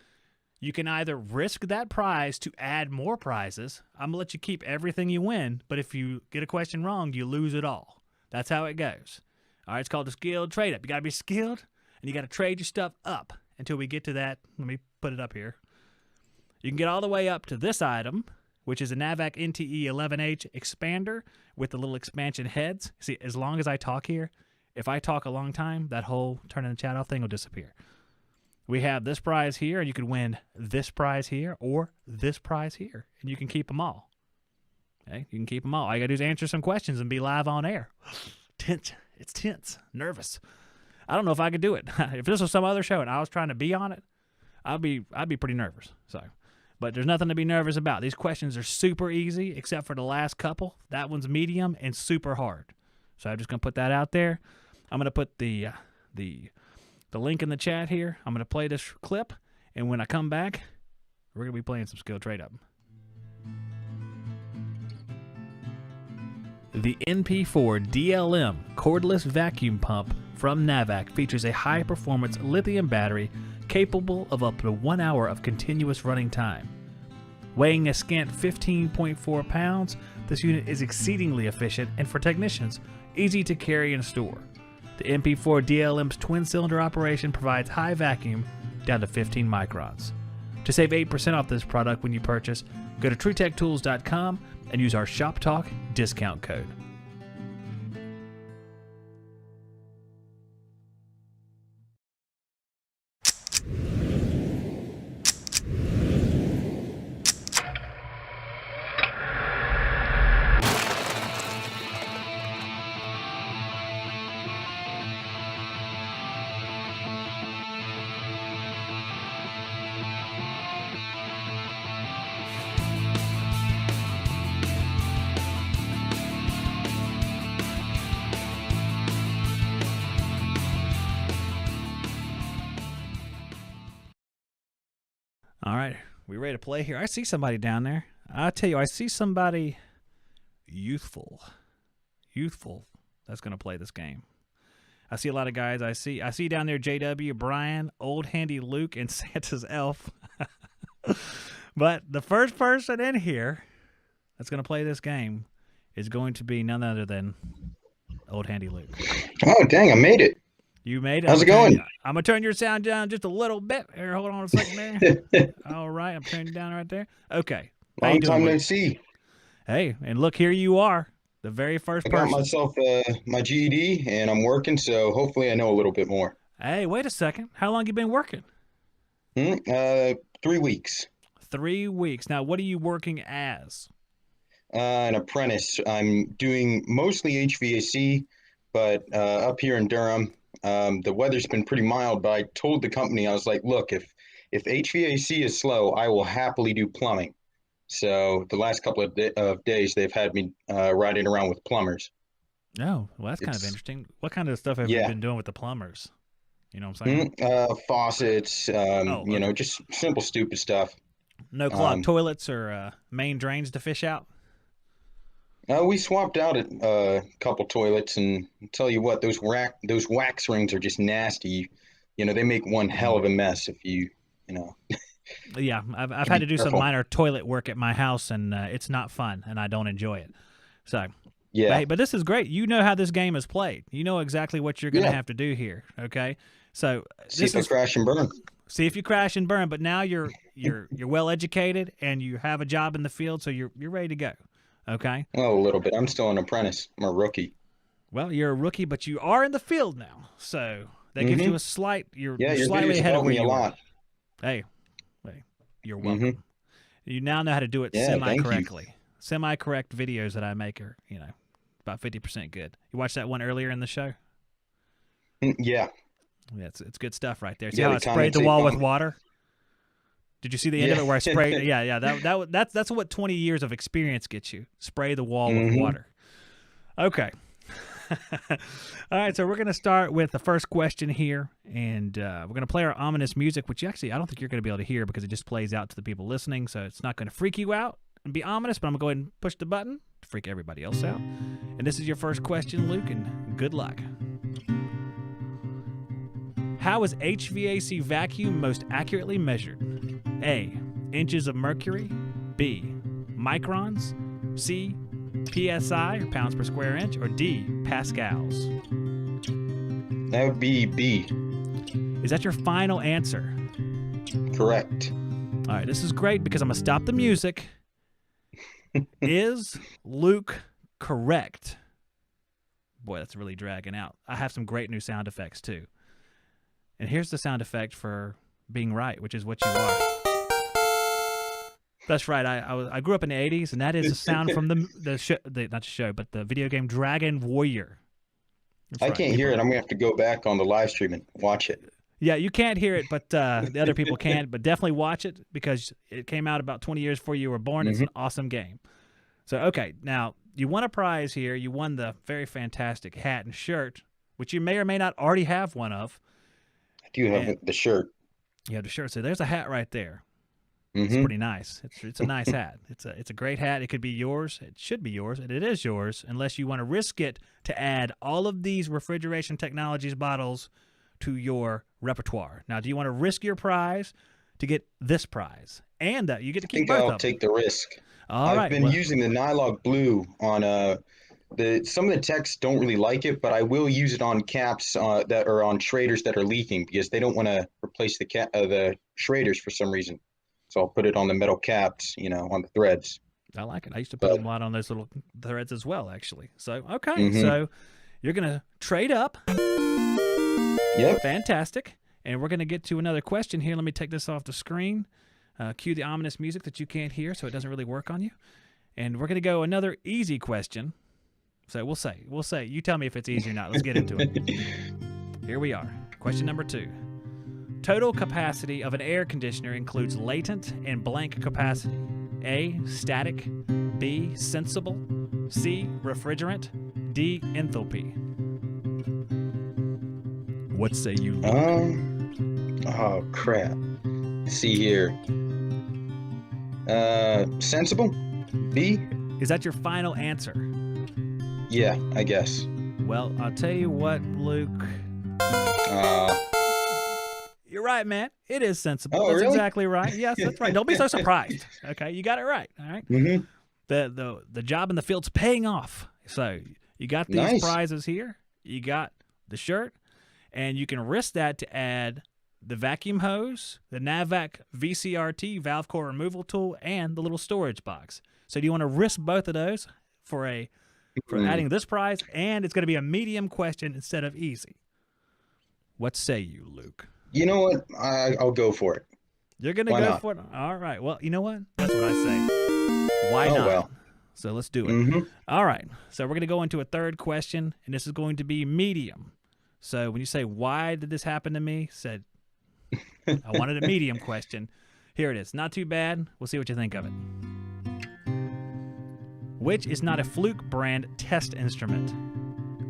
You can either risk that prize to add more prizes. I'm going to let you keep everything you win, but if you get a question wrong, you lose it all. That's how it goes. All right, it's called a skilled trade up. You got to be skilled, and you got to trade your stuff up until we get to that. Let me put it up here. You can get all the way up to this item, which is a NAVAC NTE 11H expander with the little expansion heads. See, as long as I talk here, if I talk a long time, that whole turning the chat off thing will disappear. We have this prize here, and you could win this prize here or this prize here, and you can keep them all. Okay, you can keep them all. All you got to do is answer some questions and be live on air. Tense. It's tense. Nervous. I don't know if I could do it. If this was some other show and I was trying to be on it, I'd be pretty nervous. So, but there's nothing to be nervous about. These questions are super easy, except for the last couple. That one's medium and super hard. So I'm just gonna put that out there. I'm gonna put the link in the chat here. I'm gonna play this clip, and when I come back, we're gonna be playing some skill trade up. The NP4 DLM cordless vacuum pump from NAVAC features a high-performance lithium battery capable of up to 1 hour of continuous running time. Weighing a scant 15.4 pounds, this unit is exceedingly efficient and, for technicians, easy to carry and store. The NP4 DLM's twin-cylinder operation provides high vacuum down to 15 microns. To save 8% off this product when you purchase, go to TreeTechTools.com and use our Shop Talk discount code. All right, we ready to play here? I see somebody down there. I tell you, I see somebody youthful that's going to play this game. I see a lot of guys. I see down there JW, Brian, Old Handy Luke, and Santa's Elf. But the first person in here that's going to play this game is going to be none other than Old Handy Luke. Oh, dang, I made it. You made it. How's it going? I'm going to turn your sound down just a little bit. Here, hold on a second there. All right, I'm turning it down right there. Okay. How you Long doing, time no Luke? see. Hey, and look, here you are, the very first I got person. myself my GED, and I'm working, so hopefully I know a little bit more. Hey, wait a second. How long you been working? 3 weeks. 3 weeks. Now, what are you working as? An apprentice. I'm doing mostly HVAC, but up here in Durham, the weather's been pretty mild. But I told the company, I was like, look, if HVAC is slow, I will happily do plumbing. So the last couple of days, they've had me riding around with plumbers. Oh, well, that's kind of It's interesting. What kind of stuff have you Yeah. been doing with the plumbers? You know what I'm saying? Faucets, Oh, okay. just simple, stupid stuff. No clogged Um, toilets or main drains to fish out? we swapped out a couple toilets, and I'll tell you what, those wax rings are just nasty. They make one hell of a mess if you know, Yeah, I've to had be to do some careful. minor toilet work at my house, and it's not fun, and I don't enjoy it. So, Yeah, but this is great. You know how this game is played. You know exactly what you're going to yeah. have to do here. Okay, so See this if I is crash and burn. see if you crash and burn. But now you're well educated and you have a job in the field, so you're ready to go. Okay. Well, a little bit. I'm still an apprentice. I'm a rookie. Well, you're a rookie, but you are in the field now, so that gives you Mm-hmm. a slight. You're Yeah, your slightly videos have ahead of helped where me a you were. lot. Hey, you're Mm-hmm. welcome. You now know how to do it Yeah, thank you. semi-correctly. Semi-correct videos that I make are, about 50% good. You watched that one earlier in the show? Yeah, Yeah, it's good stuff right there. See yeah. how The I sprayed the commentate wall with on. water? Did you see the end of Yeah. it where I sprayed? Yeah. That's what 20 years of experience gets you. Spray the wall with Mm-hmm. water. Okay. All right, so we're going to start with the first question here, and we're going to play our ominous music, which actually I don't think you're going to be able to hear because it just plays out to the people listening, so it's not going to freak you out and be ominous, but I'm going to go ahead and push the button to freak everybody else out. And this is your first question, Luke, and good luck. How is HVAC vacuum most accurately measured? A, inches of mercury. B, microns. C, PSI, or pounds per square inch. Or D, pascals. That would be B. Is that your final answer? Correct. All right, this is great because I'm going to stop the music. Is Luke correct? Boy, that's really dragging out. I have some great new sound effects, too. And here's the sound effect for being right, which is what you are. That's right. I grew up in the 80s, and that is the sound from the video game Dragon Warrior. That's I right, can't hear people. it. I'm gonna have to go back on the live stream and watch it. Yeah, you can't hear it, but the other people can. But definitely watch it because it came out about 20 years before you were born. It's an awesome game. So, okay, now you won a prize here. You won the very fantastic hat and shirt, which you may or may not already have one of. I do have And the shirt. you have the shirt. So there's a hat right there. It's Mm-hmm. pretty nice. It's a nice hat. It's a great hat. It could be yours. It should be yours, and it is yours, unless you want to risk it to add all of these refrigeration technologies bottles to your repertoire. Now, do you want to risk your prize to get this prize? And you get to I keep think both I'll of them. take the risk. All I've right. been well, using the Nylog Blue on some of the techs don't really like it, but I will use it on caps that are on Schraders that are leaking because they don't want to replace the Schraders for some reason. So I'll put it on the metal caps, on the threads. I like it. I used to put But them a lot on those little threads as well, actually. So, okay. Mhm. So you're going to trade up. Yep. Fantastic. And we're going to get to another question here. Let me take this off the screen. Cue the ominous music that you can't hear so it doesn't really work on you. And we're going to go another easy question. So we'll say, you tell me if it's easy or not. Let's get into it. Here we are. Question number 2. Total capacity of an air conditioner includes latent and blank capacity. A, static. B, sensible. C, refrigerant. D, enthalpy. What say you, Luke? Oh crap. Let's see here. Sensible? B? Is that your final answer? Yeah, I guess. Well, I'll tell you what, Luke. You're right, man. It is sensible. Oh, That's really? exactly right. Yes, that's right. Don't be so surprised. Okay, you got it right. All right. Mm-hmm. The job in the field's paying off. So you got these Nice. prizes here. You got the shirt, and you can risk that to add the vacuum hose, the NavVac VCRT valve core removal tool, and the little storage box. So do you want to risk both of those for adding this prize? And it's going to be a medium question instead of easy. What say you, Luke? You know what? I'll go for it. You're going to Why go not? for it? All right. Well, you know what? That's what I say. Why Oh, not? well. So let's do it. Mm-hmm. All right. So we're going to go into a third question, and this is going to be medium. So when you say, why did this happen to me? Said, I wanted a medium question. Here it is. Not too bad. We'll see what you think of it. Which is not a Fluke brand test instrument?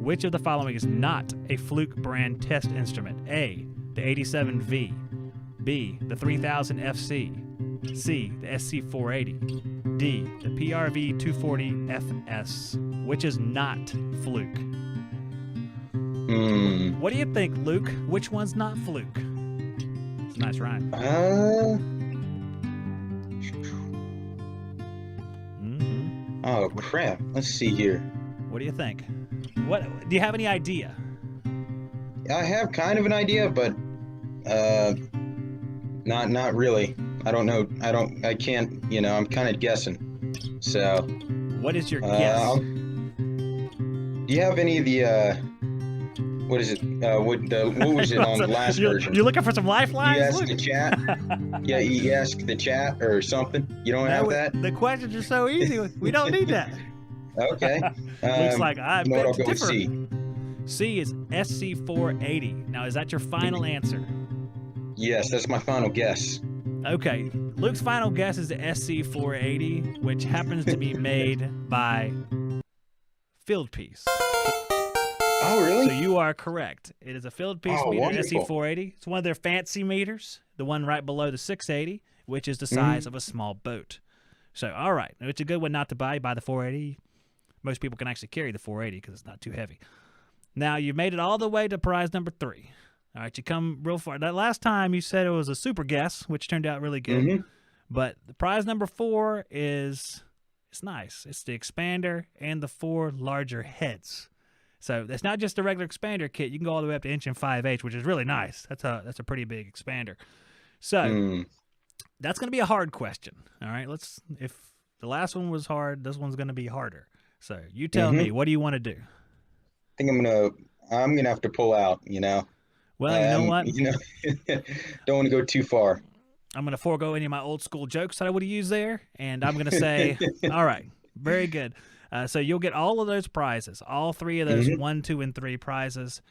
Which of the following is not a Fluke brand test instrument? A, the 87V. B, the 3000 FC. C, the SC480. D, the PRV 240 FS. Which is not Fluke? What do you think, Luke? Which one's not Fluke? It's a nice rhyme. Oh, crap. Let's see here. What do you think? What do you have any idea? I have kind of an idea, but not really. I don't know. I can't, I'm kind of guessing. So, What is your guess? do you have any of the what is it? What was it on the last version? You're looking for some lifelines? You ask Luke? the chat. Yeah, you ask the chat or something. You don't have that? The questions are so easy. We don't need that. Okay. Looks like I you know what? beg I'll to go with differ. C. C is SC480. Now, is that your final answer? Yes, that's my final guess. Okay. Luke's final guess is the SC480, which happens to be made by Field Piece. Oh, really? So you are correct. It is a Field Piece Oh, meter, wonderful. SC480. It's one of their fancy meters, the one right below the 680, which is the size of a small boat. So, all right. It's a good one not to buy. You buy the 480. Most people can actually carry the 480 because it's not too heavy. Now, you made it all the way to prize number 3. All right, you come real far. That last time you said it was a super guess, which turned out really good. But the prize number 4 it's nice. It's the expander and the 4 larger heads. So it's not just a regular expander kit. You can go all the way up to 1 5/8, which is really nice. That's a pretty big expander. So that's going to be a hard question. All right, if the last one was hard, this one's going to be harder. So you tell me, what do you want to do? I think I'm gonna have to pull out. Well, you know what? Don't want to go too far. I'm going to forego any of my old school jokes that I would have used there, and I'm going to say, all right, very good. So you'll get all of those prizes, all 3 of those 1, 2, and 3 prizes,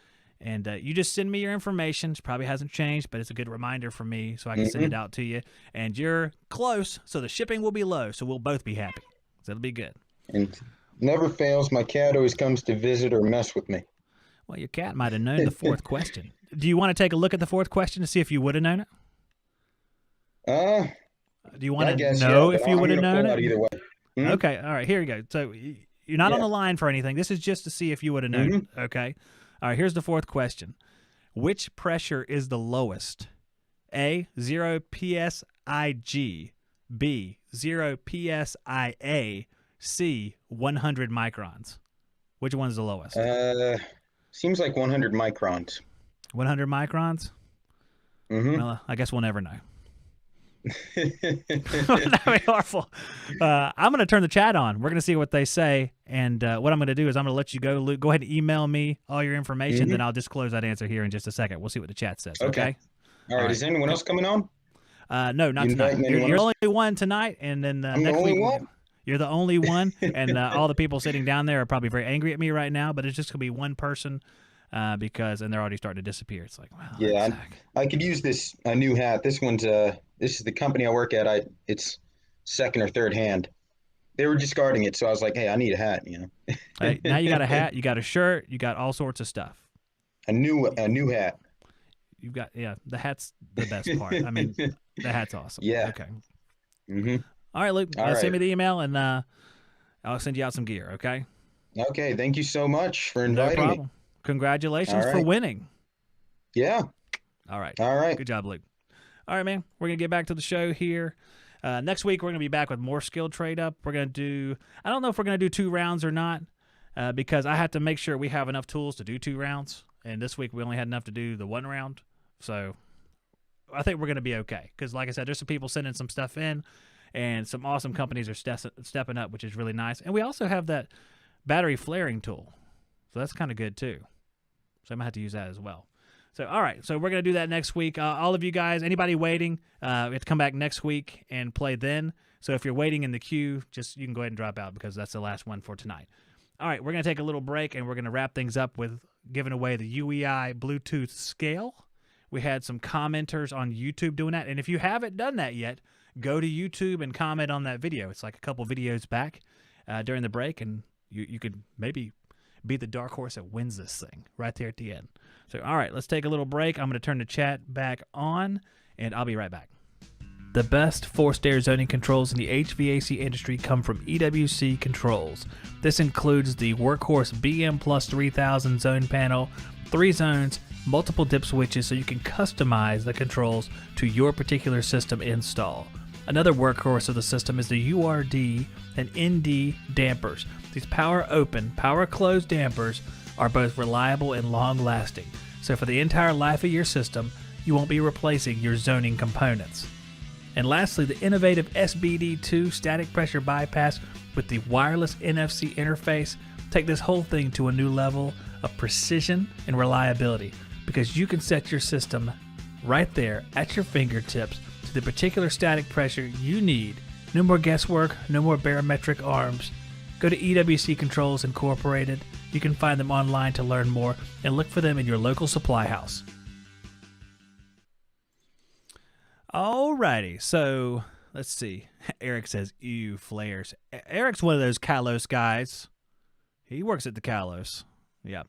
and you just send me your information. It probably hasn't changed, but it's a good reminder for me so I can send it out to you. And you're close, so the shipping will be low, so we'll both be happy. So it'll be good. And never fails, my cat always comes to visit or mess with me. Well, your cat might have known the 4th question. Do you want to take a look at the 4th question to see if you would have known it? Do you want to know if you would have known it? Either way. Okay, all right, here you go. So you're not on the line for anything. This is just to see if you would have known it, okay? All right, here's the 4th question. Which pressure is the lowest? A, 0 psig. B, 0 psia. C, 100 microns. Which one's the lowest? Seems like 100 microns. 100 microns? Well, I guess we'll never know. That'd be horrible. I'm going to turn the chat on. We're going to see what they say. And what I'm going to do is I'm going to let you go, Luke. Go ahead and email me all your information. Then I'll disclose that answer here in just a second. We'll see what the chat says. Okay. All right. Is anyone else coming on? No, not tonight. You're only one tonight. And then next week, you're the only one. And all the people sitting down there are probably very angry at me right now. But it's just going to be one person. And they're already starting to disappear. It's like, wow. Yeah, I could use a new hat. This is the company I work at. It's second or third hand. They were discarding it, so I was like, hey, I need a hat. Hey, now you got a hat, you got a shirt, you got all sorts of stuff. A new hat. You've got the hat's the best part. I mean, the hat's awesome. Yeah. Okay. All right, Luke. Send me the email and I'll send you out some gear. Okay. Okay. Thank you so much for inviting me. No problem. Congratulations for winning. Yeah. All right. Good job, Luke. All right, man. We're going to get back to the show here. Next week, we're going to be back with more skill trade up. We're going to do, I don't know if we're going to do 2 rounds or not, because I have to make sure we have enough tools to do 2 rounds. And this week, we only had enough to do the 1 round. So I think we're going to be okay. Because like I said, there's some people sending some stuff in, and some awesome companies are stepping up, which is really nice. And we also have that battery flaring tool. So that's kind of good, too. So I'm going to have to use that as well. So, all right. So we're going to do that next week. All of you guys, anybody waiting, we have to come back next week and play then. So if you're waiting in the queue, you can go ahead and drop out because that's the last one for tonight. All right. We're going to take a little break and we're going to wrap things up with giving away the UEI Bluetooth scale. We had some commenters on YouTube doing that. And if you haven't done that yet, go to YouTube and comment on that video. It's like a couple videos back during the break, and you could maybe be the dark horse that wins this thing right there at the end. So, all right, let's take a little break. I'm going to turn the chat back on, and I'll be right back. The best forced air zoning controls in the HVAC industry come from EWC Controls. This includes the Workhorse BM Plus 3000 zone panel, 3 zones, multiple dip switches so you can customize the controls to your particular system install. Another workhorse of the system is the URD and ND dampers. These power open, power closed dampers are both reliable and long lasting. So for the entire life of your system, you won't be replacing your zoning components. And lastly, the innovative SBD2 static pressure bypass with the wireless NFC interface take this whole thing to a new level of precision and reliability, because you can set your system right there at your fingertips to the particular static pressure you need. No more guesswork, no more barometric arms. Go to EWC Controls Incorporated. You can find them online to learn more and look for them in your local supply house. Alrighty, so let's see. Eric says, ew, flares. Eric's one of those Kalos guys. He works at the Kalos. Yeah.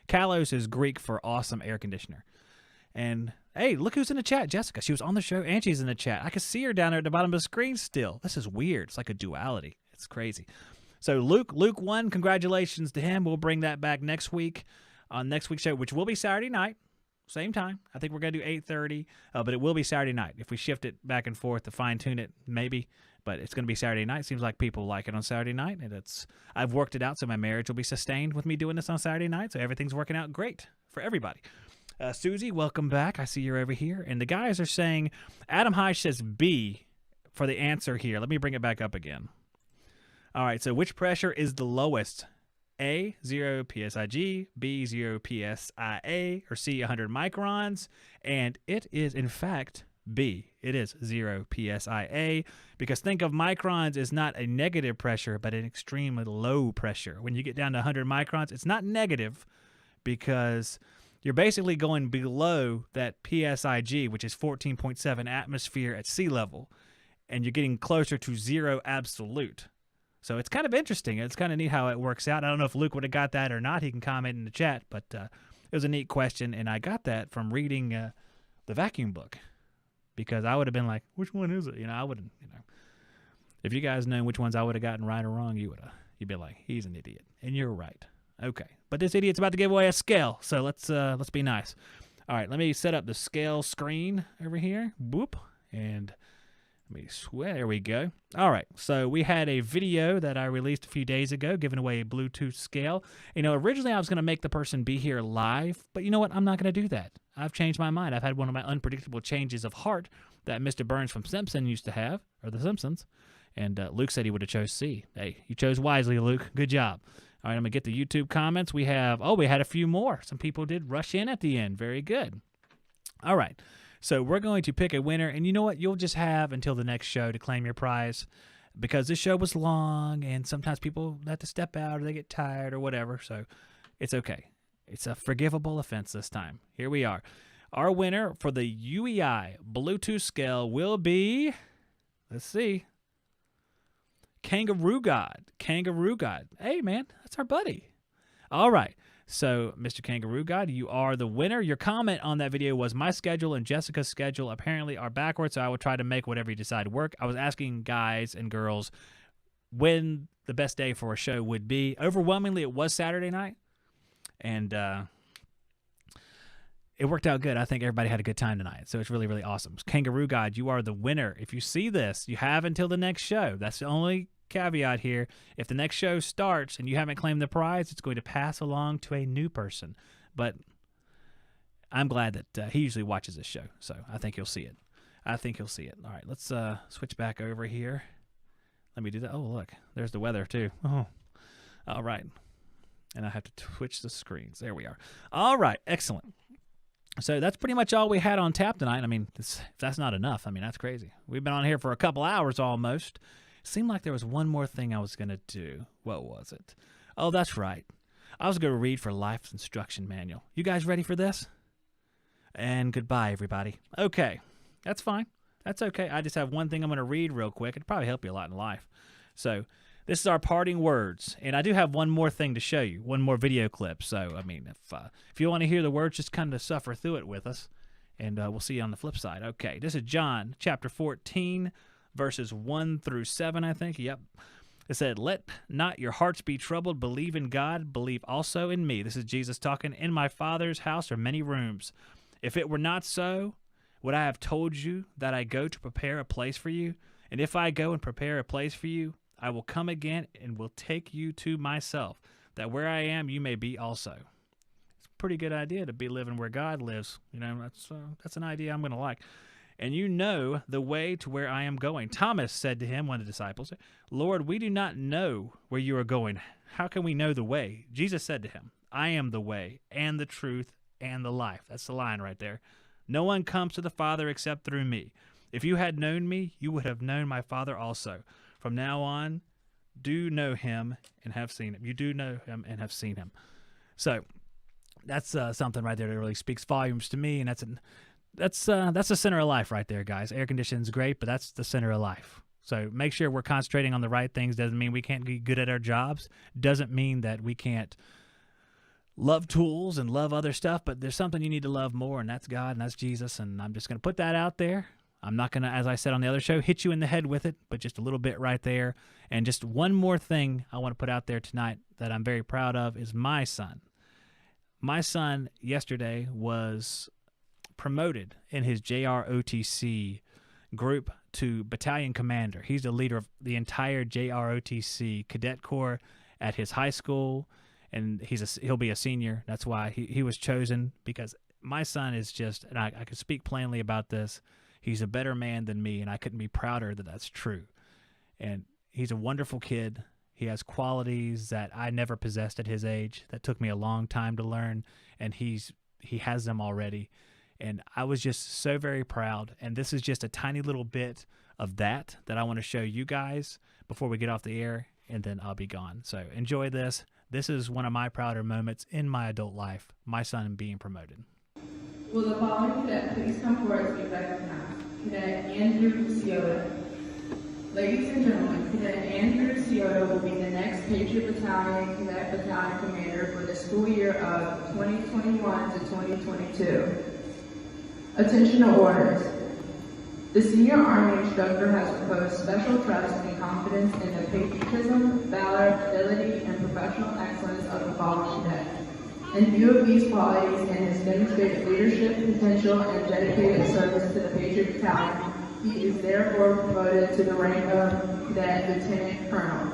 Kalos is Greek for awesome air conditioner. And hey, look who's in the chat, Jessica. She was on the show and she's in the chat. I can see her down there at the bottom of the screen still. This is weird. It's like a duality. It's crazy. So Luke won. Congratulations to him. We'll bring that back next week on next week's show, which will be Saturday night. Same time. I think we're going to do 8:30, but it will be Saturday night. If we shift it back and forth to fine-tune it, maybe. But it's going to be Saturday night. Seems like people like it on Saturday night. And I've worked it out so my marriage will be sustained with me doing this on Saturday night. So everything's working out great for everybody. Susie, welcome back. I see you're over here. And the guys are saying, Adam Heish says B for the answer here. Let me bring it back up again. All right, so which pressure is the lowest? A, 0 PSIG, B, 0 PSIA, or C, 100 microns. And it is, in fact, B. It is 0 PSIA, because think of microns as not a negative pressure, but an extremely low pressure. When you get down to 100 microns, it's not negative because you're basically going below that PSIG, which is 14.7 atmosphere at sea level, and you're getting closer to 0 absolute. So it's kind of interesting. It's kind of neat how it works out. I don't know if Luke would have got that or not. He can comment in the chat, but it was a neat question, and I got that from reading the vacuum book, because I would have been like, which one is it? I wouldn't, if you guys know which ones I would have gotten right or wrong, you'd be like, he's an idiot, and you're right. Okay, but this idiot's about to give away a scale, so let's be nice. All right, let me set up the scale screen over here. Boop, and let me swear. There we go. All right, so we had a video that I released a few days ago giving away a Bluetooth scale. Originally I was going to make the person be here live, but you know what? I'm not going to do that. I've changed my mind. I've had one of my unpredictable changes of heart that Mr. Burns from Simpson used to have, or The Simpsons, and Luke said he would have chose C. Hey, you chose wisely, Luke. Good job. All right, I'm going to get the YouTube comments. We had a few more. Some people did rush in at the end. Very good. All right. So we're going to pick a winner, and you know what? You'll just have until the next show to claim your prize, because this show was long, and sometimes people have to step out or they get tired or whatever, so it's okay. It's a forgivable offense this time. Here we are. Our winner for the UEI Bluetooth scale will be, let's see, Kangaroo God. Kangaroo God. Hey, man, that's our buddy. All right. So, Mr. Kangaroo God, you are the winner. Your comment on that video was, my schedule and Jessica's schedule apparently are backwards, so I will try to make whatever you decide work. I was asking guys and girls when the best day for a show would be. Overwhelmingly, it was Saturday night, and it worked out good. I think everybody had a good time tonight, so it's really, really awesome. Kangaroo God, you are the winner. If you see this, you have until the next show. That's the only caveat here. If the next show starts and you haven't claimed the prize, it's going to pass along to a new person. But I'm glad that he usually watches this show, so I think you'll see it. All right, let's switch back over here. Let me do that. Oh, look, there's the weather too. Oh, all right. And I have to switch the screens. There we are. All right, excellent. So that's pretty much all we had on tap tonight. I mean, if that's not enough, I mean, that's crazy. We've been on here for a couple hours almost. It seemed like there was one more thing I was going to do. What was it? Oh, that's right. I was going to read for Life's Instruction Manual. You guys ready for this? And goodbye, everybody. Okay, that's fine. That's okay. I just have one thing I'm going to read real quick. It'd probably help you a lot in life. So this is our parting words. And I do have one more thing to show you, one more video clip. So, I mean, if you want to hear the words, just kind of suffer through it with us. And we'll see you on the flip side. Okay, this is John chapter 14, verses 1 through 7, I think. Yep. It said, "Let not your hearts be troubled. Believe in God. Believe also in me." This is Jesus talking. "In my Father's house are many rooms. If it were not so, would I have told you that I go to prepare a place for you? And if I go and prepare a place for you, I will come again and will take you to myself, that where I am, you may be also." It's a pretty good idea to be living where God lives. You know, that's an idea I'm going to like. "And you know the way to where I am going." Thomas said to him, one of the disciples, "Lord, we do not know where you are going. How can we know the way?" Jesus said to him, "I am the way and the truth and the life." That's the line right there. "No one comes to the Father except through me. If you had known me, you would have known my Father also. From now on, do know him and have seen him." You do know him and have seen him. So that's something right there that really speaks volumes to me, and that's the center of life right there, guys. Air conditioning's great, but that's the center of life. So make sure we're concentrating on the right things. Doesn't mean we can't be good at our jobs. Doesn't mean that we can't love tools and love other stuff, but there's something you need to love more, and that's God, and that's Jesus, and I'm just going to put that out there. I'm not going to, as I said on the other show, hit you in the head with it, but just a little bit right there. And just one more thing I want to put out there tonight that I'm very proud of is my son. My son yesterday was promoted in his JROTC group to battalion commander. He's the leader of the entire JROTC cadet corps at his high school, and he'll be a senior. That's why he was chosen, because my son is just, and I can speak plainly about this, he's a better man than me, and I couldn't be prouder that that's true. And he's a wonderful kid. He has qualities that I never possessed at his age that took me a long time to learn, and he has them already. And I was just so very proud. And this is just a tiny little bit of that I want to show you guys before we get off the air, and then I'll be gone. So enjoy this. This is one of my prouder moments in my adult life, my son being promoted. Will the following cadet please come forward to be recognized? Cadet Andrew Psioda. Ladies and gentlemen, Cadet Andrew Psioda will be the next Patriot Battalion Cadet Battalion Commander for the school year of 2021 to 2022. Attention to orders. The Senior Army Instructor has proposed special trust and confidence in the patriotism, valor, ability, and professional excellence of the following cadet. In view of these qualities and his demonstrated leadership, potential, and dedicated service to the Patriot Battalion, he is therefore promoted to the rank of Cadet Lieutenant Colonel.